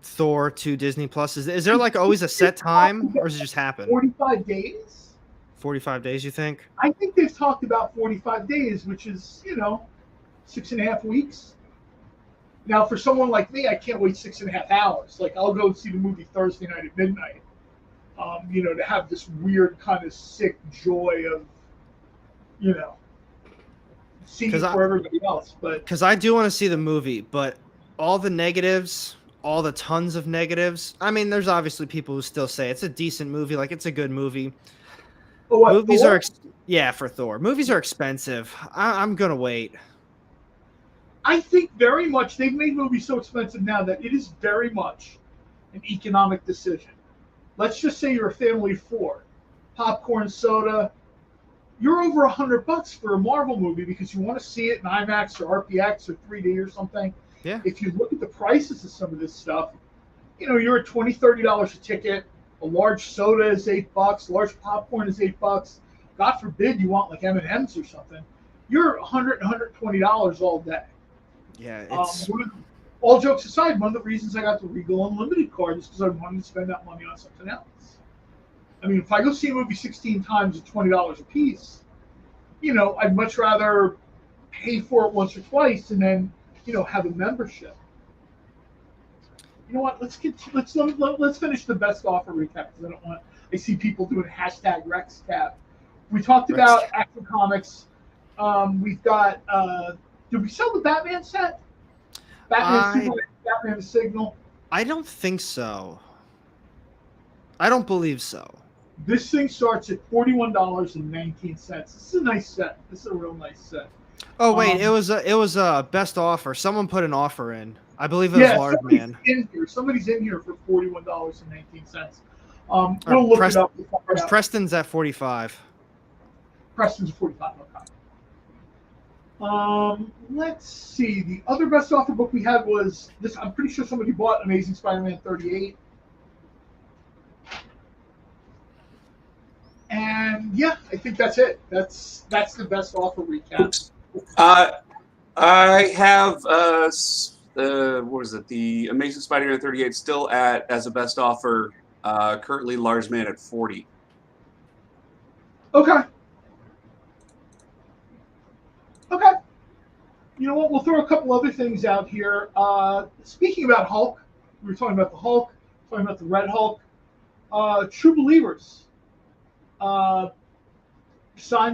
Thor to Disney Plus? Is there like always a set time, or does it just happen? 45 days? 45 days, you think? I think they've talked about 45 days, which is, 6.5 weeks. Now, for someone like me, I can't wait 6.5 hours. Like, I'll go see the movie Thursday night at midnight. To have this weird kind of sick joy of, seeing it for everybody else. But because I do want to see the movie, but all the negatives, all the tons of negatives. I mean, there's obviously people who still say it's a decent movie, like it's a good movie. Oh, what, movies Thor? Are for Thor. Movies are expensive. I'm gonna wait. I think very much they've made movies so expensive now that it is very much an economic decision. Let's just say you're a family of 4, popcorn, soda. You're over $100 for a Marvel movie because you want to see it in IMAX or RPX or 3D or something. Yeah. If you look at the prices of some of this stuff, you're at $20, $30 a ticket. A large soda is $8. Large popcorn is $8. God forbid you want like M&Ms or something. You're $100, $120 all day. Yeah. It's... all jokes aside, one of the reasons I got the Regal Unlimited card is because I wanted to spend that money on something else. I mean, if I go see a movie 16 times at $20 a piece, I'd much rather pay for it once or twice and then, have a membership. You know what? Let's finish the best offer recap because I see people doing #RexCap. We talked about Action Comics. We've got. Did we sell the Batman set? Batman the Signal. I don't think so. I don't believe so. This thing starts at $41.19. This is a nice set. This is a real nice set. Oh wait, it was a best offer. Someone put an offer in. I believe it was Large Man. Somebody's in here for $41.19. We'll look it up. Preston's at 45. Preston's 45. Okay. Let's see. The other best offer book we had was this. I'm pretty sure somebody bought Amazing Spider-Man 38. And yeah, I think that's it. That's the best offer recap. I have what is it? The Amazing Spider-Man 38 still as a best offer. Currently, Large Man at 40. Okay. You know what? We'll throw a couple other things out here. Speaking about Hulk, we were talking about the Hulk, talking about the Red Hulk. True Believers, signed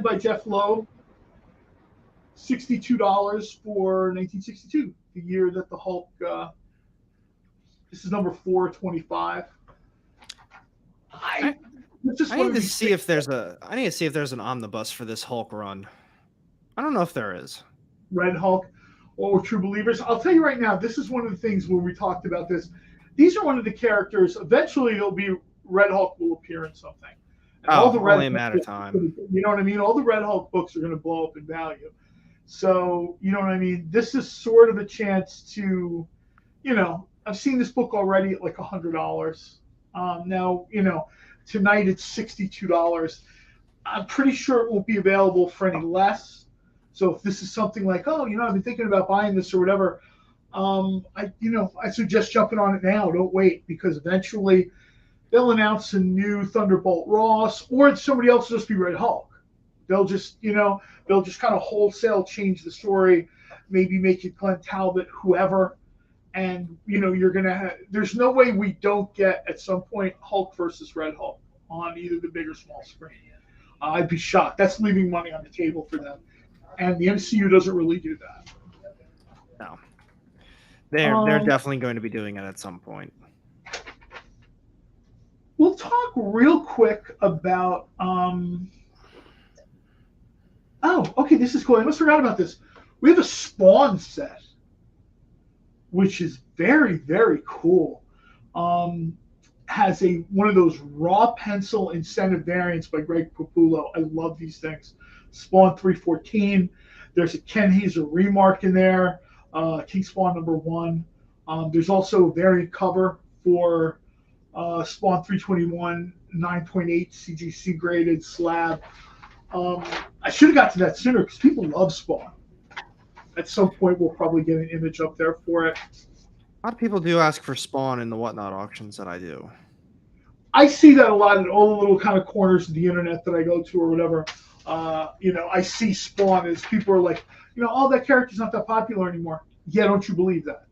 by Jeff Loeb, $62 for 1962, the year that the Hulk. This is number 425. I need to see if there's an omnibus for this Hulk run. I don't know if there is. Red Hulk or True Believers. I'll tell you right now, this is one of the things where we talked about this. These are one of the characters. Eventually, Red Hulk will appear in something. All the only a matter of time. You know what I mean? All the Red Hulk books are going to blow up in value. So, you know what I mean? This is sort of a chance to, you know, I've seen this book already at like $100. Now, you know, tonight it's $62. I'm pretty sure it won't be available for any less. So if this is something like, oh, you know, I've been thinking about buying this or whatever, I suggest jumping on it now. Don't wait, because eventually they'll announce a new Thunderbolt Ross, or somebody else will just be Red Hulk. They'll just kind of wholesale change the story, maybe make it Glenn Talbot, whoever. And, you know, there's no way we don't get at some point Hulk versus Red Hulk on either the big or small screen. I'd be shocked. That's leaving money on the table for them. And the MCU doesn't really do that. No. They're definitely going to be doing it at some point. We'll talk real quick about this is cool. I almost forgot about this. We have a Spawn set, which is very, very cool. Has one of those raw pencil incentive variants by Greg Capullo. I love these things. Spawn 314. There's a Ken Hazer remark in there. King Spawn #1. There's also a variant cover for Spawn 321 9.8 CGC graded slab. I should have got to that sooner because people love Spawn. At some point, we'll probably get an image up there for it. A lot of people do ask for Spawn in the Whatnot auctions that I do. I see that a lot in all the little kind of corners of the internet that I go to or whatever. I see Spawn as people are like, that character's not that popular anymore. Yeah, don't you believe that?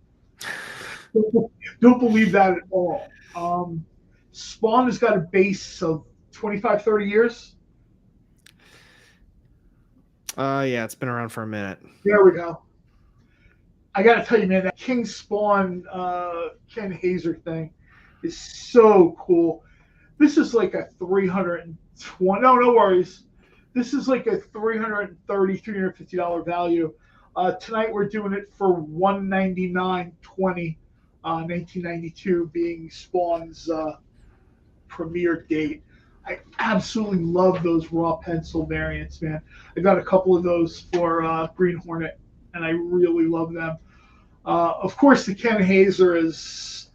Don't believe that at all. Spawn has got a base of 25, 30 years. Yeah, it's been around for a minute. There we go. I got to tell you, man, that King Spawn Ken Hazer thing is so cool. This is like a 320. No worries. This is like a $330, $350 value. Tonight we're doing it for $199.20. 1992 being Spawn's premiere date. I absolutely love those raw pencil variants, man. I got a couple of those for Green Hornet, and I really love them. Of course, the Ken Hazer is...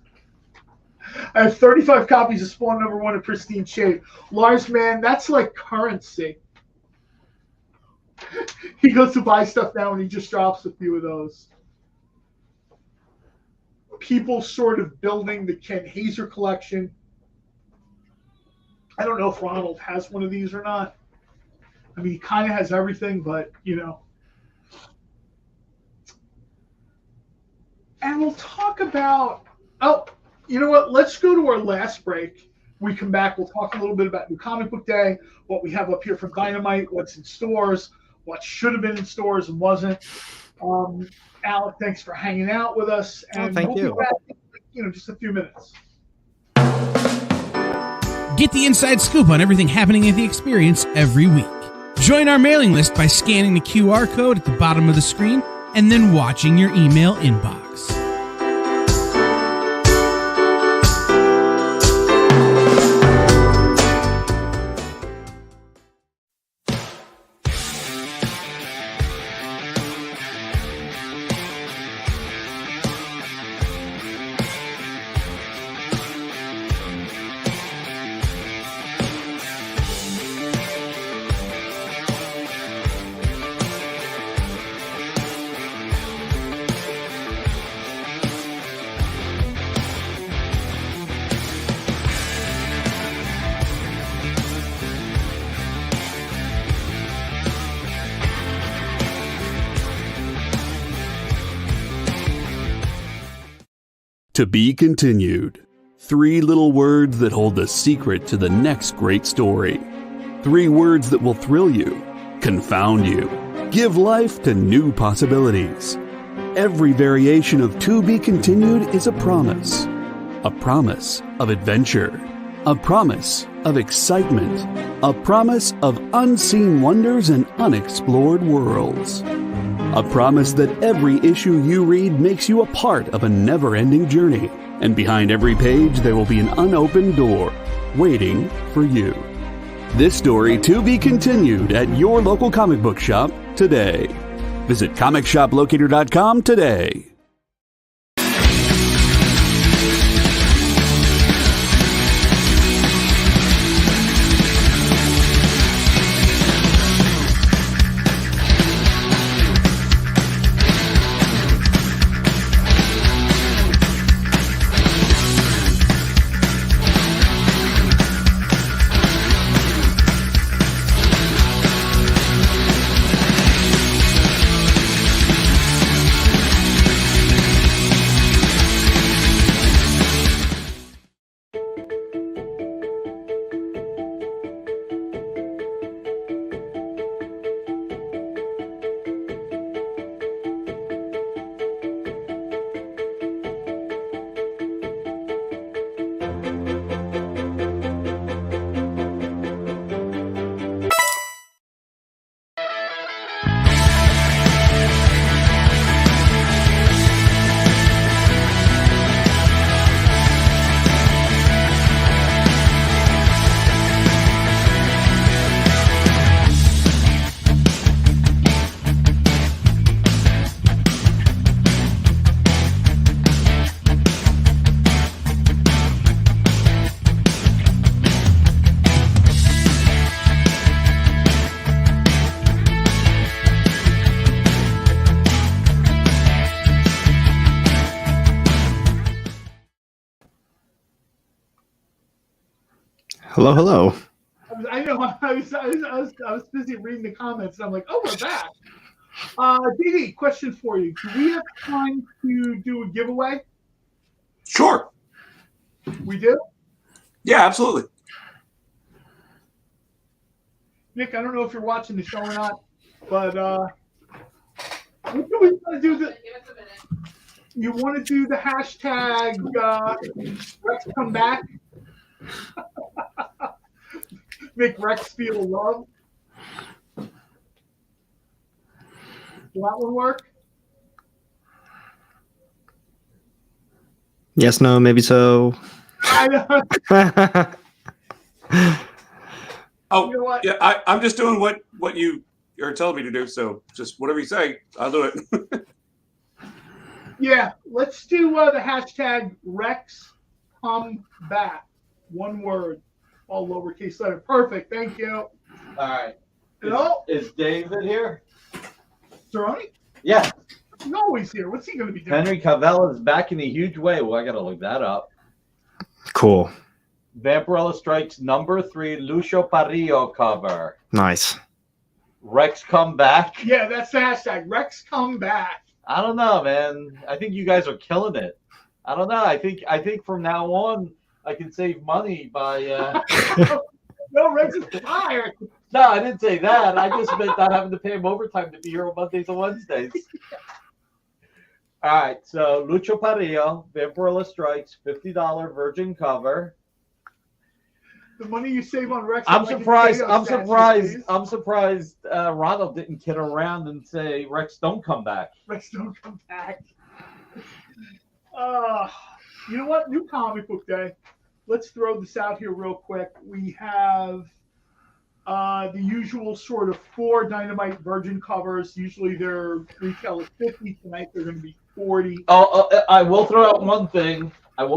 I have 35 copies of Spawn #1 in pristine shape. Lars, man, that's like currency. He goes to buy stuff now and he just drops a few of those. People sort of building the Ken Hazer collection. I don't know if Ronald has one of these or not. I mean, he kind of has everything, but, And we'll talk about... Oh, you know what? Let's go to our last break. We come back, we'll talk a little bit about New Comic Book Day, what we have up here from Dynamite, what's in stores, what should have been in stores and wasn't. Alec, thanks for hanging out with us. And thank you. Be back in, just a few minutes. Get the inside scoop on everything happening at the experience every week. Join our mailing list by scanning the QR code at the bottom of the screen and then watching your email inbox. To be continued. 3 little words that hold the secret to the next great story. 3 words that will thrill you, confound you, give life to new possibilities. Every variation of To Be Continued is a promise of adventure, a promise of excitement, a promise of unseen wonders and unexplored worlds. A promise that every issue you read makes you a part of a never-ending journey, and behind every page there will be an unopened door waiting for you. This story to be continued at your local comic book shop today. Visit ComicShopLocator.com today. Hello, hello. I was busy reading the comments, and I'm like, oh, we're back. Dee, question for you. Do we have time to do a giveaway? Sure. We do? Yeah, absolutely. Nick, I don't know if you're watching the show or not, but what do we want to do? You want to do the hashtag Rex come back? Make Rex feel loved? Will that one work? Yes, no, maybe so. I know. Oh, you know what? Yeah, I'm just doing what you are telling me to do. So just whatever you say, I'll do it. Yeah, let's do the hashtag Rex come back. One word, all lowercase letter. Perfect. Thank you. All right. Hello? Is David here? Cerrone? Yeah. He's always here. What's he going to be doing? Henry Cavill is back in a huge way. Well, I got to look that up. Cool. Vampirella Strikes #3 Lucio Parrillo cover. Nice. Rex come back. Yeah, that's the hashtag. Rex come back. I don't know, man. I think you guys are killing it. I don't know. I think from now on I can save money by. No, Rex is fired. No, I didn't say that. I just meant not having to pay him overtime to be here on Mondays and Wednesdays. All right, so Lucio Parrillo, Vampirella Strikes, $50 virgin cover. The money you save on Rex. I'm surprised Ronald didn't kid around and say Rex don't come back. Rex don't come back. You know what? New comic book day. Let's throw this out here real quick. We have the usual sort of 4 Dynamite Virgin covers. Usually they're retail at 50. Tonight they're going to be 40. I will throw out one thing. The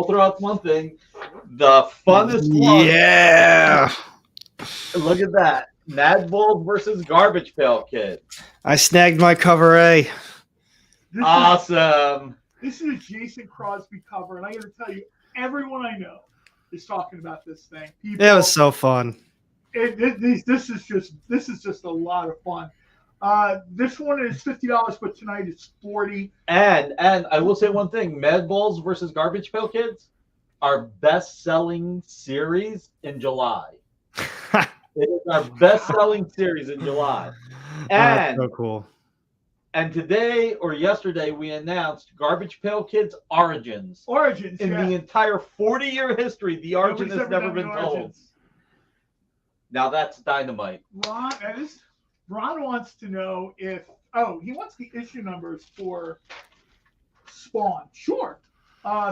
funnest one. Yeah. Look at that. Mad Bull versus Garbage Pail Kid. I snagged my cover A. Awesome. This is a Jason Crosby cover, and I got to tell you, everyone I know is talking about this thing. It was so fun. This is just a lot of fun. This one is $50, but tonight it's $40. And I will say one thing: Mad Bulls versus Garbage Pail Kids, our best-selling series in July. It is our best-selling series in July. And so cool. And today or yesterday we announced Garbage Pail Kids Origins. In the entire 40-year history, the origin has never been told. Now that's dynamite. Ron wants to know if he wants the issue numbers for Spawn. Sure.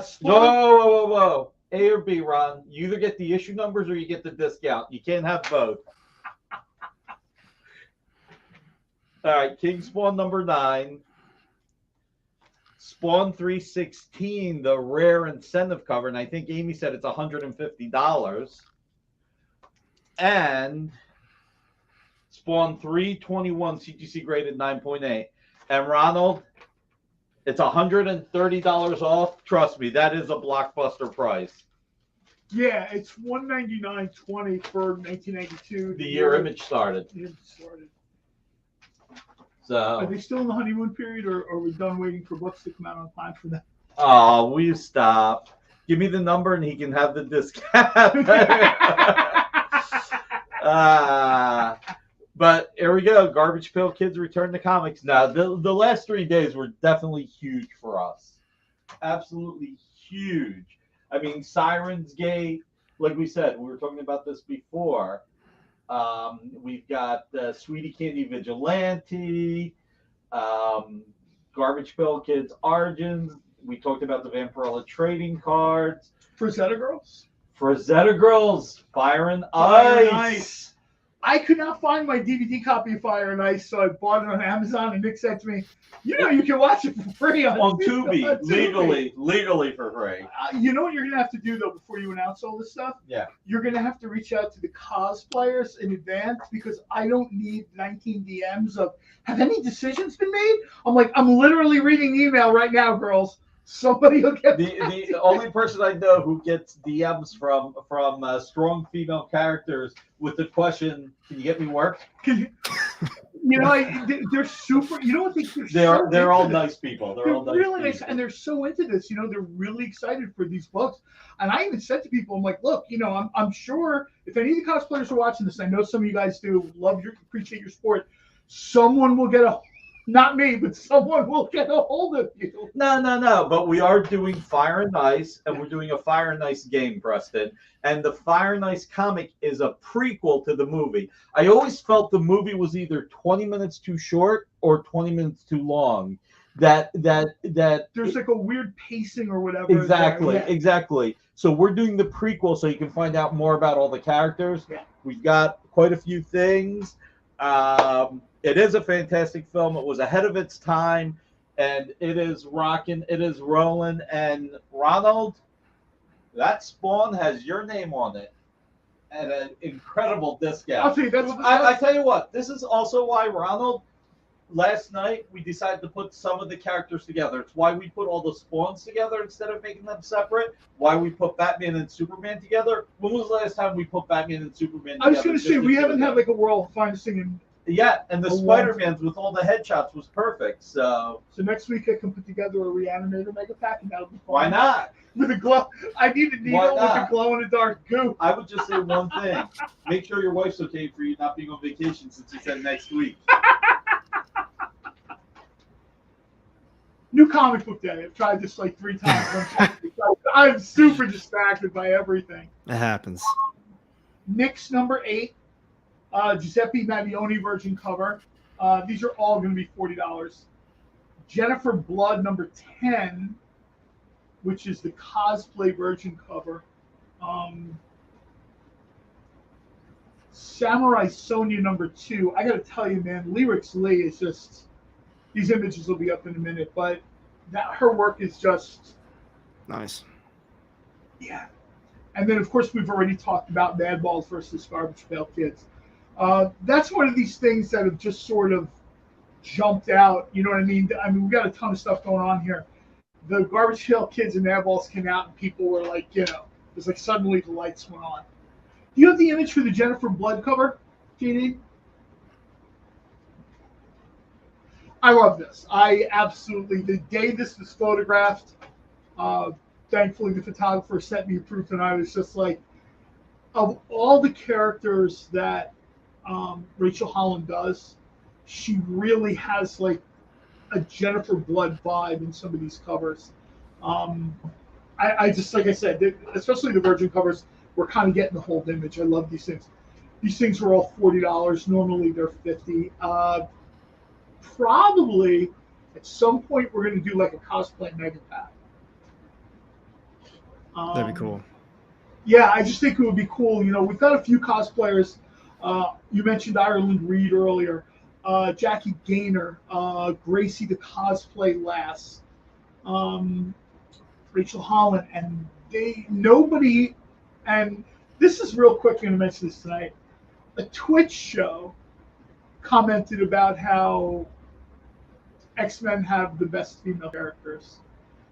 Spawn. Whoa. A or B, Ron. You either get the issue numbers or you get the discount. You can't have both. All right, King Spawn number 9. Spawn 316, the rare incentive cover, and I think Amy said it's $150. And Spawn 321 CGC graded 9.8. And Ronald, it's $130 off. Trust me, that is a blockbuster price. Yeah, it's $199.20 for 1992. The year Image started. So are they still in the honeymoon period, or are we done waiting for books to come out on time for that? Oh, will you stop? Give me the number and he can have the discount. But here we go. Garbage Pail Kids return to comics. Now, the last 3 days were definitely huge for us. Absolutely huge. I mean, Sirens Gate, like we said, we were talking about this before. We've got Sweetie Candy Vigilante, Garbage Pail Kids Origins. We talked about the Vampirella trading cards. Frazetta Girls? Frazetta Girls, Fire and Ice. I could not find my DVD copy of Fire and Ice, so I bought it on Amazon, and Nick said to me, you know, you can watch it for free on Tubi, legally for free. You know what you're going to have to do, though, before you announce all this stuff? Yeah. You're going to have to reach out to the cosplayers in advance, because I don't need 19 DMs of, have any decisions been made? I'm like, I'm literally reading the email right now, girls. Somebody will get the only person I know who gets DMs from strong female characters with the question, "Can you get me work?" You know, they're super. You know what they're all nice people. They're all nice really people. nice, and they're so into this. You know, they're really excited for these books. And I even said to people, I'm like, look, you know, I'm sure if any of the cosplayers are watching this, I know some of you guys do, appreciate your sport. Someone will get not me, but someone will get a hold of you. No. But we are doing Fire and Ice, and we're doing a Fire and Ice game, Preston. And the Fire and Ice comic is a prequel to the movie. I always felt the movie was either 20 minutes too short or 20 minutes too long. That there's like a weird pacing or whatever. Exactly. So we're doing the prequel so you can find out more about all the characters. Yeah. We've got quite a few things. It is a fantastic film. It was ahead of its time, and it is rocking. It is rolling. And Ronald, that Spawn has your name on it at an incredible discount. I'll tell you, I tell you what, this is also why, Ronald, last night we decided to put some of the characters together. It's why we put all the Spawns together instead of making them separate. Why we put Batman and Superman together. When was the last time we put Batman and Superman together? I was going to say, we haven't had like a World Finest thing in. Yeah, and the Spider-Mans with all the headshots was perfect. So next week I can put together a Reanimator mega pack, and that'll be fun. Why not? With a glow, I need a needle with a glow-in-the-dark goo. I would just say one thing: make sure your wife's okay for you not being on vacation, since you said next week. New comic book day. I've tried this like 3 times. I'm super distracted by everything. It happens. Nick's number 8. Giuseppe Mavioni version cover. These are all going to be $40. Jennifer Blood number 10, which is the cosplay version cover. Samurai Sonia number 2. I got to tell you, man, Lyrics Lee is just. These images will be up in a minute, but her work is just nice. Yeah. And then, of course, we've already talked about Mad Balls versus Garbage Pail Kids. That's one of these things that have just sort of jumped out. You know what I mean? We've got a ton of stuff going on here. The Garbage Pail Kids and Mad Balls came out, and people were like, you know, it was like suddenly the lights went on. Do you have the image for the Jennifer Blood cover, Jeannie? I love this. I absolutely, the day this was photographed, thankfully the photographer sent me proof, and I was just like, of all the characters that Rachel Holland does, she really has like a Jennifer Blood vibe in some of these covers. I just, like I said, especially the Virgin covers, we're kind of getting the whole image. I love these things. These things are all $40. Normally they're $50. Probably at some point we're going to do like a cosplay mega pack. That'd be cool. Yeah, I just think it would be cool. You know, we've got a few cosplayers. You mentioned Ireland Reed earlier. Jackie Gaynor, Gracie the Cosplay Lass, Rachel Holland, and and this is real quick, I'm going to mention this tonight. A Twitch show commented about how X-Men have the best female characters.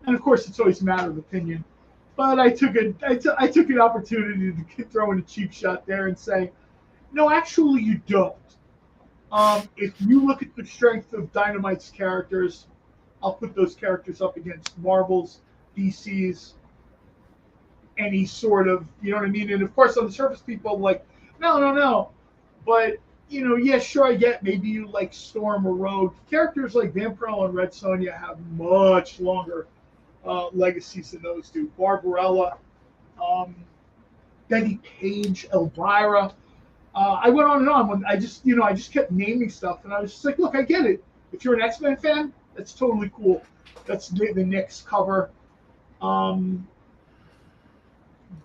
And of course, it's always a matter of opinion. But I took an opportunity to throw in a cheap shot there and say, no, actually, you don't. If you look at the strength of Dynamite's characters, I'll put those characters up against Marvel's, DC's, any sort of, you know what I mean? And of course, on the surface, people are like, no. But, you know, yeah, sure, I get maybe you like Storm or Rogue. Characters like Vampirella and Red Sonja have much longer legacies than those do. Barbarella, Betty Page, Elvira. I went on and on when I just kept naming stuff, and I was just like, look, I get it. If you're an X-Men fan, that's totally cool. That's the Nick's cover.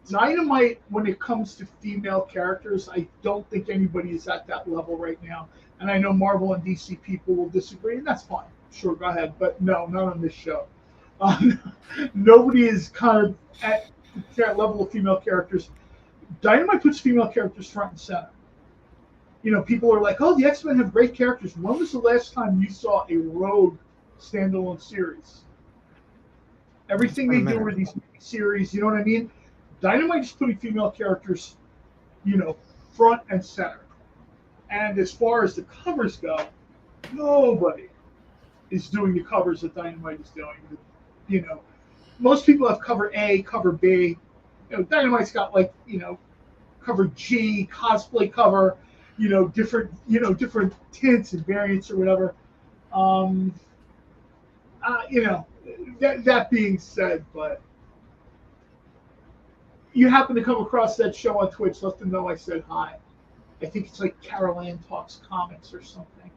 Dynamite, when it comes to female characters, I don't think anybody is at that level right now. And I know Marvel and DC people will disagree, and that's fine. Sure, go ahead. But no, not on this show. Nobody is kind of at that level of female characters. Dynamite puts female characters front and center. You know, people are like, oh, the X-Men have great characters. When was the last time you saw a Rogue standalone series? Everything they do are these series, you know what I mean? Dynamite is putting female characters, you know, front and center. And as far as the covers go, nobody is doing the covers that Dynamite is doing. You know, most people have cover A, cover B. You know, Dynamite's got like, you know, cover G, cosplay cover, you know, different tints and variants or whatever. You know, that being said, but you happen to come across that show on Twitch, let them know I said hi. I think it's like Carol Ann Talks Comics or something.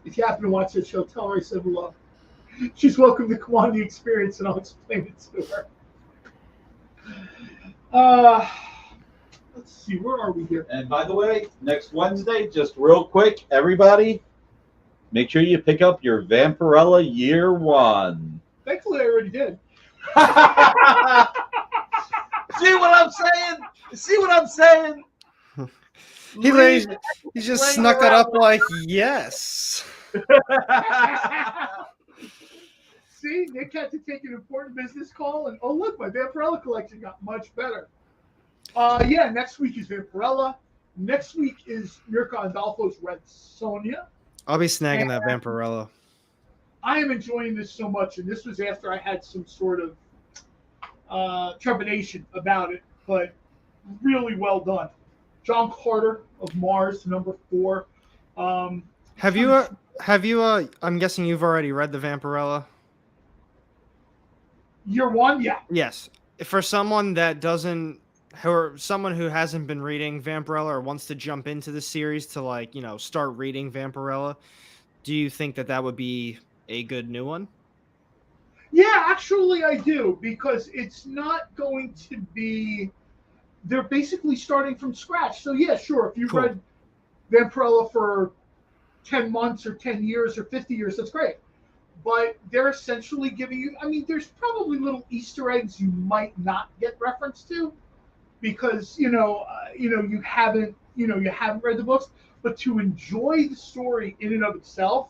If you happen to watch that show, tell her I said hello. She's welcome to come on the experience, and I'll explain it to her. Let's see, where are we here? And by the way, next Wednesday, just real quick, everybody, make sure you pick up your Vampirella Year 1. Thankfully, I already did. See what I'm saying? See what I'm saying? He just snuck that up like, yes. See, Nick had to take an important business call, and oh look, my Vampirella collection got much better. Yeah, next week is Vampirella. Next week is Mirka Andolfo's Red Sonja. I'll be snagging that Vampirella. I am enjoying this so much, and this was after I had some sort of trepidation about it, but really well done. John Carter of Mars, number 4. Have you? I'm guessing you've already read the Vampirella. Year 1, yeah. Yes. For someone that doesn't, or someone who hasn't been reading Vampirella or wants to jump into the series to, like, you know, start reading Vampirella, do you think that would be a good new one? Yeah, actually I do, because it's not going to be, they're basically starting from scratch. So yeah, sure, if you've read Vampirella for 10 months or 10 years or 50 years, that's great. But they're essentially giving you, I mean, there's probably little Easter eggs you might not get reference to because, you haven't read the books, but to enjoy the story in and of itself,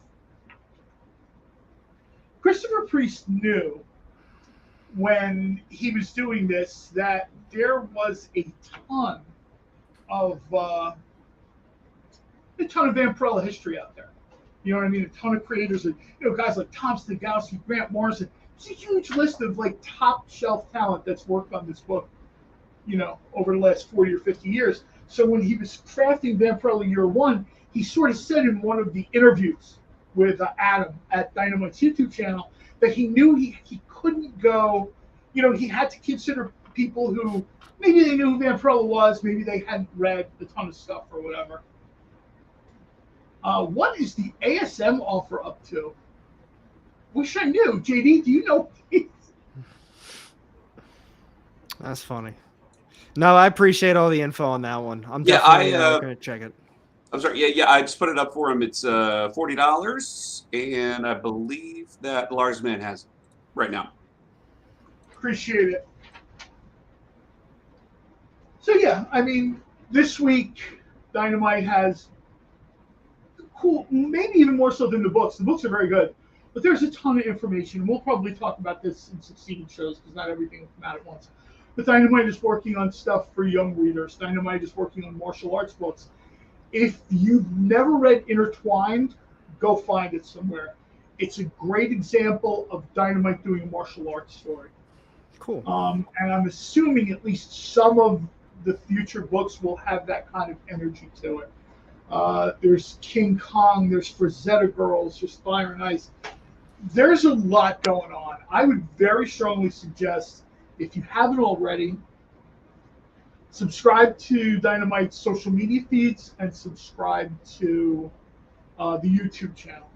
Christopher Priest knew when he was doing this that there was a ton of Vampirella history out there. You know what I mean? A ton of creators, and guys like Tom Stagowski, Grant Morrison. It's a huge list of like top shelf talent that's worked on this book, over the last 40 or 50 years. So when he was crafting Vampirella Year 1, he sort of said in one of the interviews with Adam at Dynamite's YouTube channel that he knew he couldn't go, he had to consider people who maybe they knew who Vampirella was, maybe they hadn't read a ton of stuff or whatever. What is the ASM offer up to? Wish I knew. JD, do you know? That's funny. No, I appreciate all the info on that one. I'm definitely going to check it. I'm sorry. Yeah. I just put it up for him. It's $40, and I believe that Lars Man has it right now. Appreciate it. So yeah, I mean, this week Dynamite has cool, maybe even more so than the books. The books are very good, but there's a ton of information. We'll probably talk about this in succeeding shows because not everything will come out at once. But Dynamite is working on stuff for young readers. Dynamite is working on martial arts books. If you've never read Intertwined, go find it somewhere. It's a great example of Dynamite doing a martial arts story. Cool. And I'm assuming at least some of the future books will have that kind of energy to it. There's King Kong, there's Frazetta Girls, there's Fire and Ice. There's a lot going on. I would very strongly suggest, if you haven't already, subscribe to Dynamite's social media feeds and subscribe to the YouTube channel,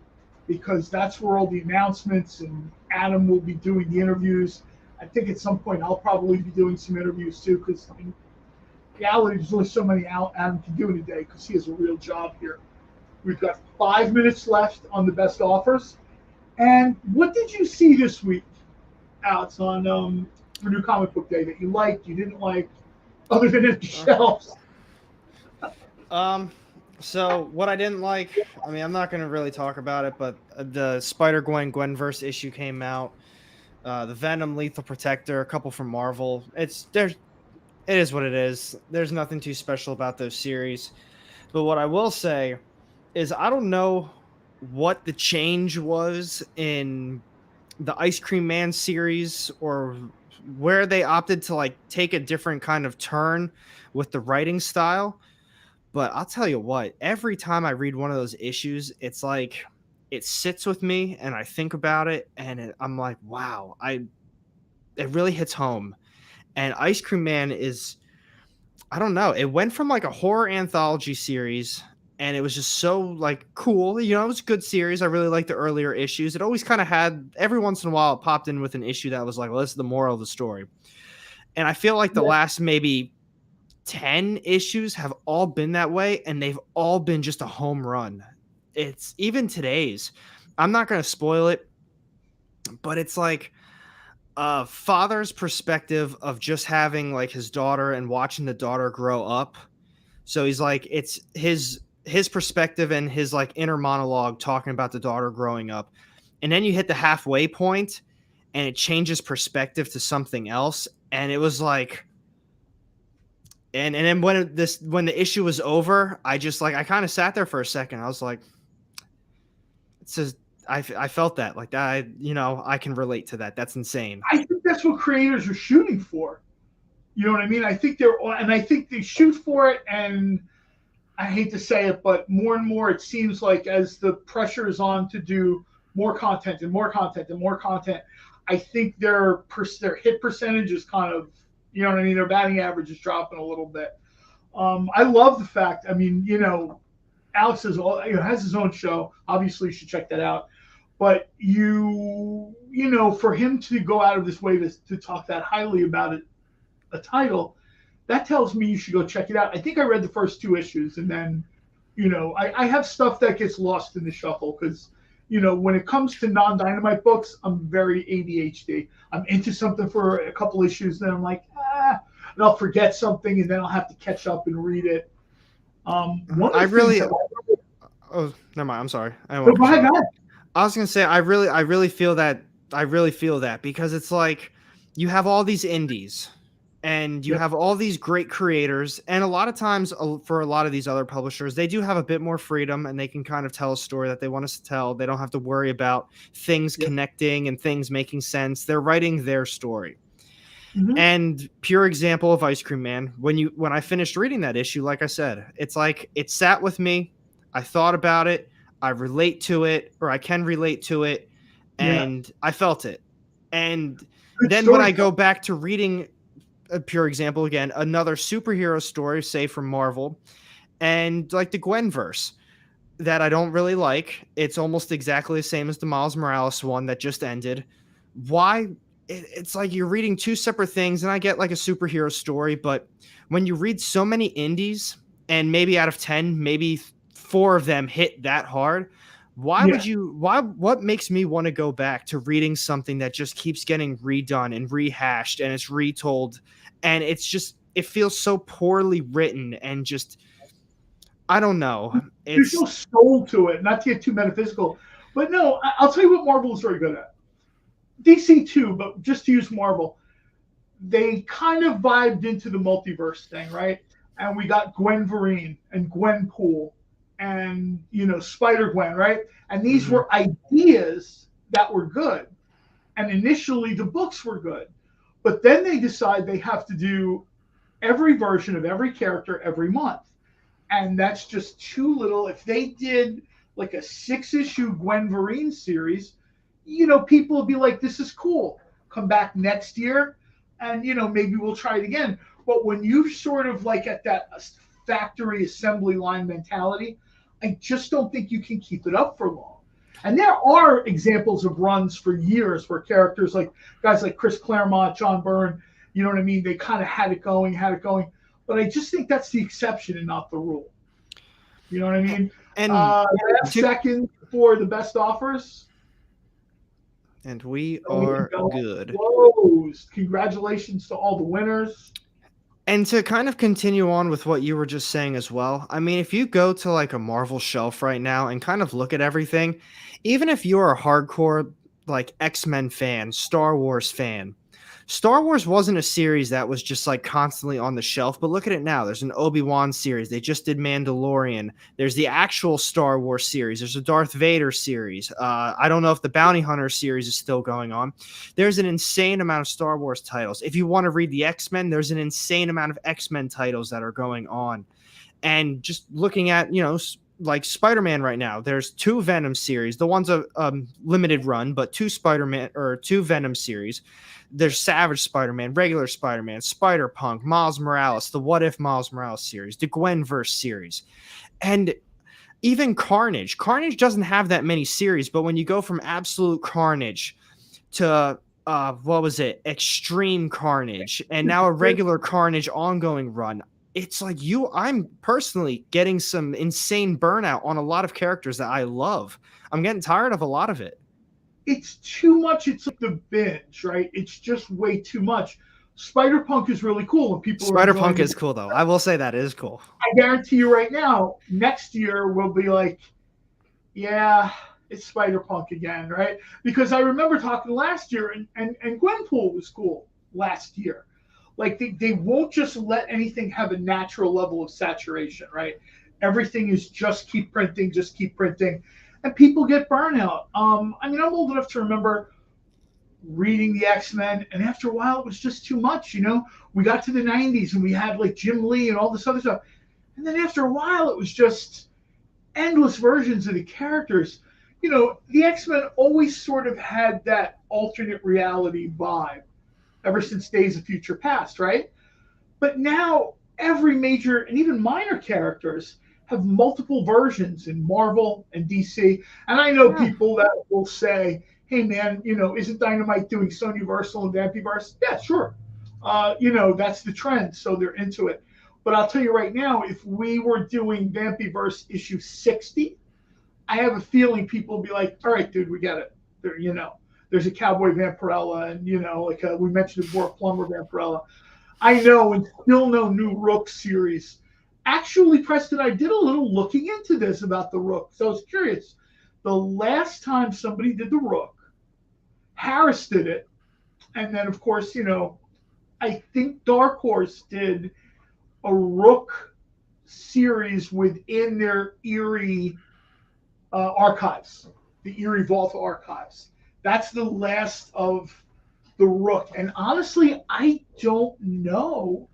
because that's where all the announcements, and Adam will be doing the interviews. I think at some point I'll probably be doing some interviews too, because in reality there's only so many Adam can do in a day because he has a real job here. We've got 5 minutes left on the best offers. And what did you see this week, Alex, on for New Comic Book Day that you liked, you didn't like, other than empty shelves? So what I didn't like, I mean, I'm not going to really talk about it, but the Spider-Gwen Gwenverse issue came out. The Venom Lethal Protector, a couple from Marvel. It is what it is. There's nothing too special about those series. But what I will say is I don't know what the change was in the Ice Cream Man series, or where they opted to like take a different kind of turn with the writing style. But I'll tell you what, every time I read one of those issues, it's like it sits with me and I think about it, and I'm like, wow, it really hits home. And Ice Cream Man is, I don't know, it went from like a horror anthology series, and it was just so like cool. You know, it was a good series. I really liked the earlier issues. It always kind of had, every once in a while, it popped in with an issue that was like, well, this is the moral of the story. And I feel like the last maybe 10 issues have all been that way, and they've all been just a home run. It's even today's. I'm not going to spoil it, but it's like a father's perspective of just having like his daughter and watching the daughter grow up. So he's like, it's his perspective and his like inner monologue talking about the daughter growing up. And then you hit the halfway point and it changes perspective to something else. And it was like, and then when the issue was over, I kind of sat there for a second. I was like, it says, I felt that like that. I can relate to that. That's insane. I think that's what creators are shooting for. You know what I mean? I think they shoot for it, and I hate to say it, but more and more it seems like as the pressure is on to do more content and more content and more content, I think their hit percentage is kind of, you know what I mean? Their batting average is dropping a little bit. I love the fact, I mean, Alex has his own show. Obviously, you should check that out. But for him to go out of his way to talk that highly about a title, that tells me you should go check it out. I think I read the first 2 issues, and then, I have stuff that gets lost in the shuffle because, when it comes to non-Dynamite books, I'm very ADHD. I'm into something for a couple issues, then I'm like, and I'll forget something, and then I'll have to catch up and read it. Oh, never mind. I'm sorry. Go ahead. I was gonna say I really feel that. I really feel that because it's like you have all these indies and you have all these great creators, and a lot of times for a lot of these other publishers, they do have a bit more freedom and they can kind of tell a story that they want us to tell. They don't have to worry about things connecting and things making sense. They're writing their story. Mm-hmm. And pure example of Ice Cream Man, when I finished reading that issue, like I said, it's like it sat with me. I thought about it. I relate to it, or I can relate to it, and I felt it. And then when I go back to reading a pure example again, another superhero story, say from Marvel, and like the Gwenverse that I don't really like, it's almost exactly the same as the Miles Morales one that just ended. Why it's like you're reading two separate things, and I get like a superhero story, but when you read so many indies and maybe out of 10, maybe 4 of them hit that hard, what makes me want to go back to reading something that just keeps getting redone and rehashed and it's retold, and it feels so poorly written and just, I don't know. There's no soul to it, not to get too metaphysical. But no, I'll tell you what Marvel is very good at. DC too, but just to use Marvel, they kind of vibed into the multiverse thing, right? And we got Gwen Vereen and Gwenpool and, Spider-Gwen, right? And these were ideas that were good. And initially the books were good. But then they decide they have to do every version of every character every month. And that's just too little. If they did like a 6-issue Gwen Vereen series, people would be like, this is cool. Come back next year and, maybe we'll try it again. But when you sort of like at that factory assembly line mentality, I just don't think you can keep it up for long. And there are examples of runs for years where characters like guys like Chris Claremont, John Byrne, you know what I mean? They kind of had it going. But I just think that's the exception and not the rule. You know what I mean? And second for the best offers. And we are good. Closed. Congratulations to all the winners. And to kind of continue on with what you were just saying as well, I mean, if you go to like a Marvel shelf right now and kind of look at everything, even if you're a hardcore like X-Men fan, Star Wars fan, Star Wars wasn't a series that was just like constantly on the shelf, but look at it now. There's an Obi-Wan series. They just did Mandalorian. There's the actual Star Wars series. There's a Darth Vader series. I don't know if the Bounty Hunter series is still going on. There's an insane amount of Star Wars titles. If you want to read the X-Men, there's an insane amount of X-Men titles that are going on. And just looking at, like Spider-Man right now, there's 2 Venom series. The one's a limited run, but 2 Spider-Man or 2 Venom series. There's Savage Spider-Man, regular Spider-Man, Spider-Punk, Miles Morales, the What If Miles Morales series, the Gwenverse series, and even Carnage. Carnage doesn't have that many series, but when you go from Absolute Carnage to Extreme Carnage, and now a regular Carnage ongoing run, it's like I'm personally getting some insane burnout on a lot of characters that I love. I'm getting tired of a lot of it. It's too much. It's like the binge, right? It's just way too much. Spider-Punk is really cool. And people Spider-Punk is cool, though. I will say that is cool. I guarantee you right now, next year we'll be like, yeah, it's Spider-Punk again, right? Because I remember talking last year, and Gwenpool was cool last year. Like, they won't just let anything have a natural level of saturation, right? Everything is just keep printing. And people get burnout. I mean, I'm old enough to remember reading the X-Men, and after a while, it was just too much, We got to the 90s, and we had, like, Jim Lee and all this other stuff. And then after a while, it was just endless versions of the characters. The X-Men always sort of had that alternate reality vibe ever since Days of Future Past, right? But now, every major and even minor characters have multiple versions in Marvel and DC. And I know people that will say, hey, man, isn't Dynamite doing Sonyversal and Vampyverse? Yeah, sure. That's the trend, so they're into it. But I'll tell you right now, if we were doing Vampyverse issue 60, I have a feeling people will be like, all right, dude, we get it. There's a Cowboy Vampirella and, we mentioned before, Plumber Vampirella. I know, and still no new Rook series. Actually, Preston, I did a little looking into this about the Rook. So I was curious. The last time somebody did the Rook, Harris did it. And then, of course, I think Dark Horse did a Rook series within their Eerie archives, the Eerie Vault archives. That's the last of the Rook. And honestly, I don't know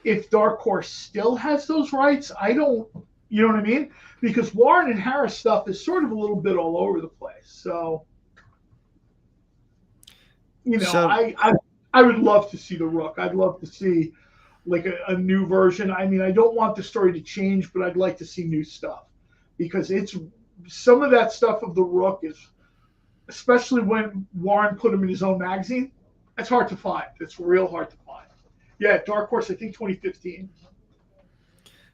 if Dark Horse still has those rights. I don't, you know what I mean? Because Warren and Harris stuff is sort of a little bit all over the place. So, I would love to see the Rook. I'd love to see like a new version. I mean, I don't want the story to change, but I'd like to see new stuff because it's some of that stuff of the Rook is, especially when Warren put him in his own magazine, That's hard to find. It's real hard to find. Yeah, Dark Horse, I think 2015.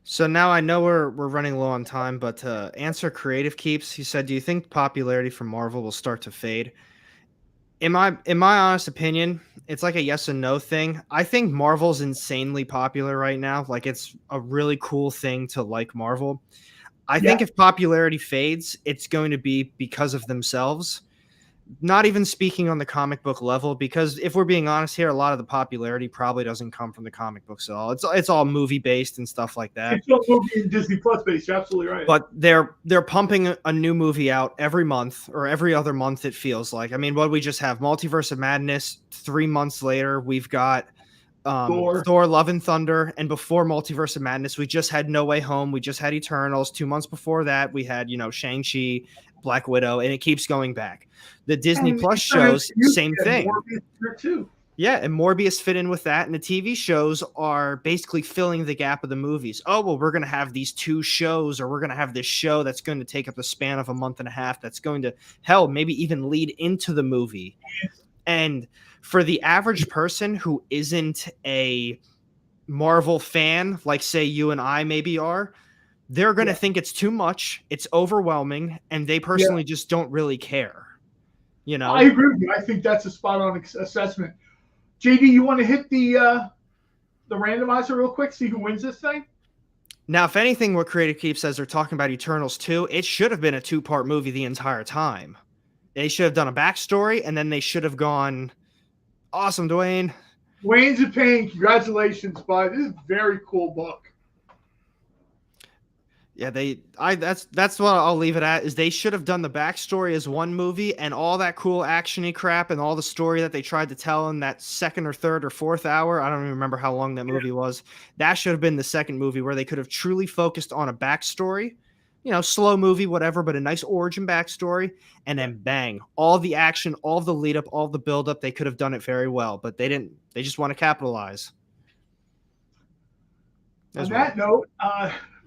So now I know we're running low on time, but to answer Creative Keeps, he said, do you think popularity for Marvel will start to fade? In my honest opinion, it's like a yes and no thing. I think Marvel's insanely popular right now. Like, it's a really cool thing to like Marvel. I think if popularity fades, it's going to be because of themselves. Not even speaking on the comic book level, because if we're being honest here, a lot of the popularity probably doesn't come from the comic books at all. It's all movie based and stuff like that. It's all movie and Disney Plus based. You're absolutely right. But they're pumping a new movie out every month or every other month. It feels like. I mean, what we just have Multiverse of Madness. 3 months later, we've got Thor: Love and Thunder, and before Multiverse of Madness, we just had No Way Home. We just had Eternals. 2 months before that, we had Shang-Chi, Black Widow, and it keeps going back. The Disney Plus shows, same thing. Yeah, and Morbius fit in with that, and the TV shows are basically filling the gap of the movies. Oh, well, we're going to have these 2 shows, or we're going to have this show that's going to take up the span of a month and a half that's going to, hell, maybe even lead into the movie. And for the average person who isn't a Marvel fan, like, say, you and I maybe are, they're going to think it's too much, it's overwhelming, and they personally just don't really care. I agree with you. I think that's a spot-on assessment. JD, you want to hit the randomizer real quick, see who wins this thing? Now, if anything, what Creative Keep says they're talking about Eternals 2, it should have been a 2-part movie the entire time. They should have done a backstory, and then they should have gone, awesome, Dwayne. Dwayne's in pain. Congratulations, bud. This is a very cool book. Yeah, that's what I'll leave it at, is they should have done the backstory as one movie, and all that cool action-y crap and all the story that they tried to tell in that second or third or fourth hour. I don't even remember how long that movie was. That should have been the second movie, where they could have truly focused on a backstory, slow movie, whatever, but a nice origin backstory, and then bang, all the action, all the lead up, all the build up. They could have done it very well, but they didn't. They just want to capitalize. On that note,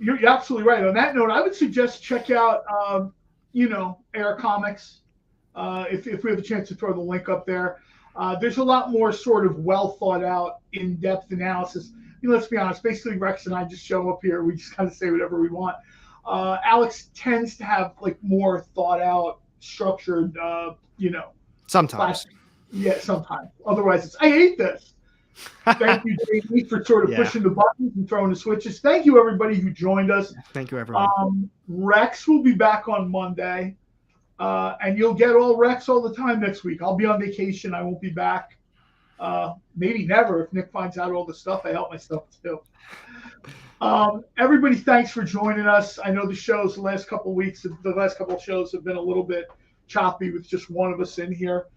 you're absolutely right. On that note, I would suggest check out, Air Comics. If we have a chance to throw the link up there, there's a lot more sort of well thought out, in-depth analysis. Let's be honest. Basically, Rex and I just show up here. We just kind of say whatever we want. Alex tends to have more thought out, structured. Sometimes. Sometimes. Otherwise, it's I hate this. Thank you, JD, for sort of pushing the buttons and throwing the switches. Thank you, everybody who joined us. Thank you, everyone. Rex will be back on Monday, and you'll get all Rex all the time next week. I'll be on vacation. I won't be back. Maybe never, if Nick finds out all the stuff I help myself to. Everybody, thanks for joining us. I know the last couple of shows have been a little bit choppy with just one of us in here.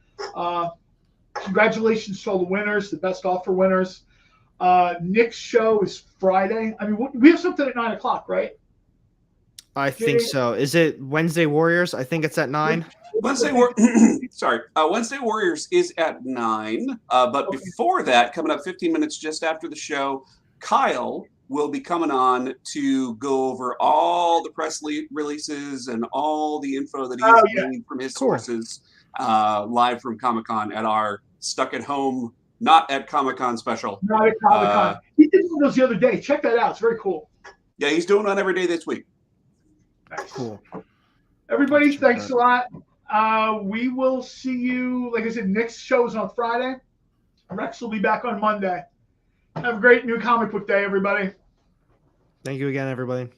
Congratulations to all the winners, the best offer winners. Nick's show is Friday. I mean, we have something at 9:00, right? I think so. Is it Wednesday Warriors? I think it's at 9. Wednesday Warriors is at 9. But before that, coming up 15 minutes just after the show, Kyle will be coming on to go over all the press releases and all the info that he's getting from his sources live from Comic-Con at our Stuck at Home, not at Comic-Con special. Not at Comic-Con. He did one of those the other day. Check that out. It's very cool. Yeah, he's doing one every day this week. Nice. Cool. Everybody, thanks a lot. We will see you, like I said, next show is on Friday. Rex will be back on Monday. Have a great new comic book day, everybody. Thank you again, everybody.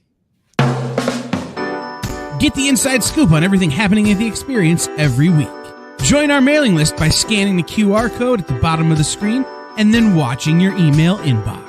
Get the inside scoop on everything happening at the experience every week. Join our mailing list by scanning the QR code at the bottom of the screen and then watching your email inbox.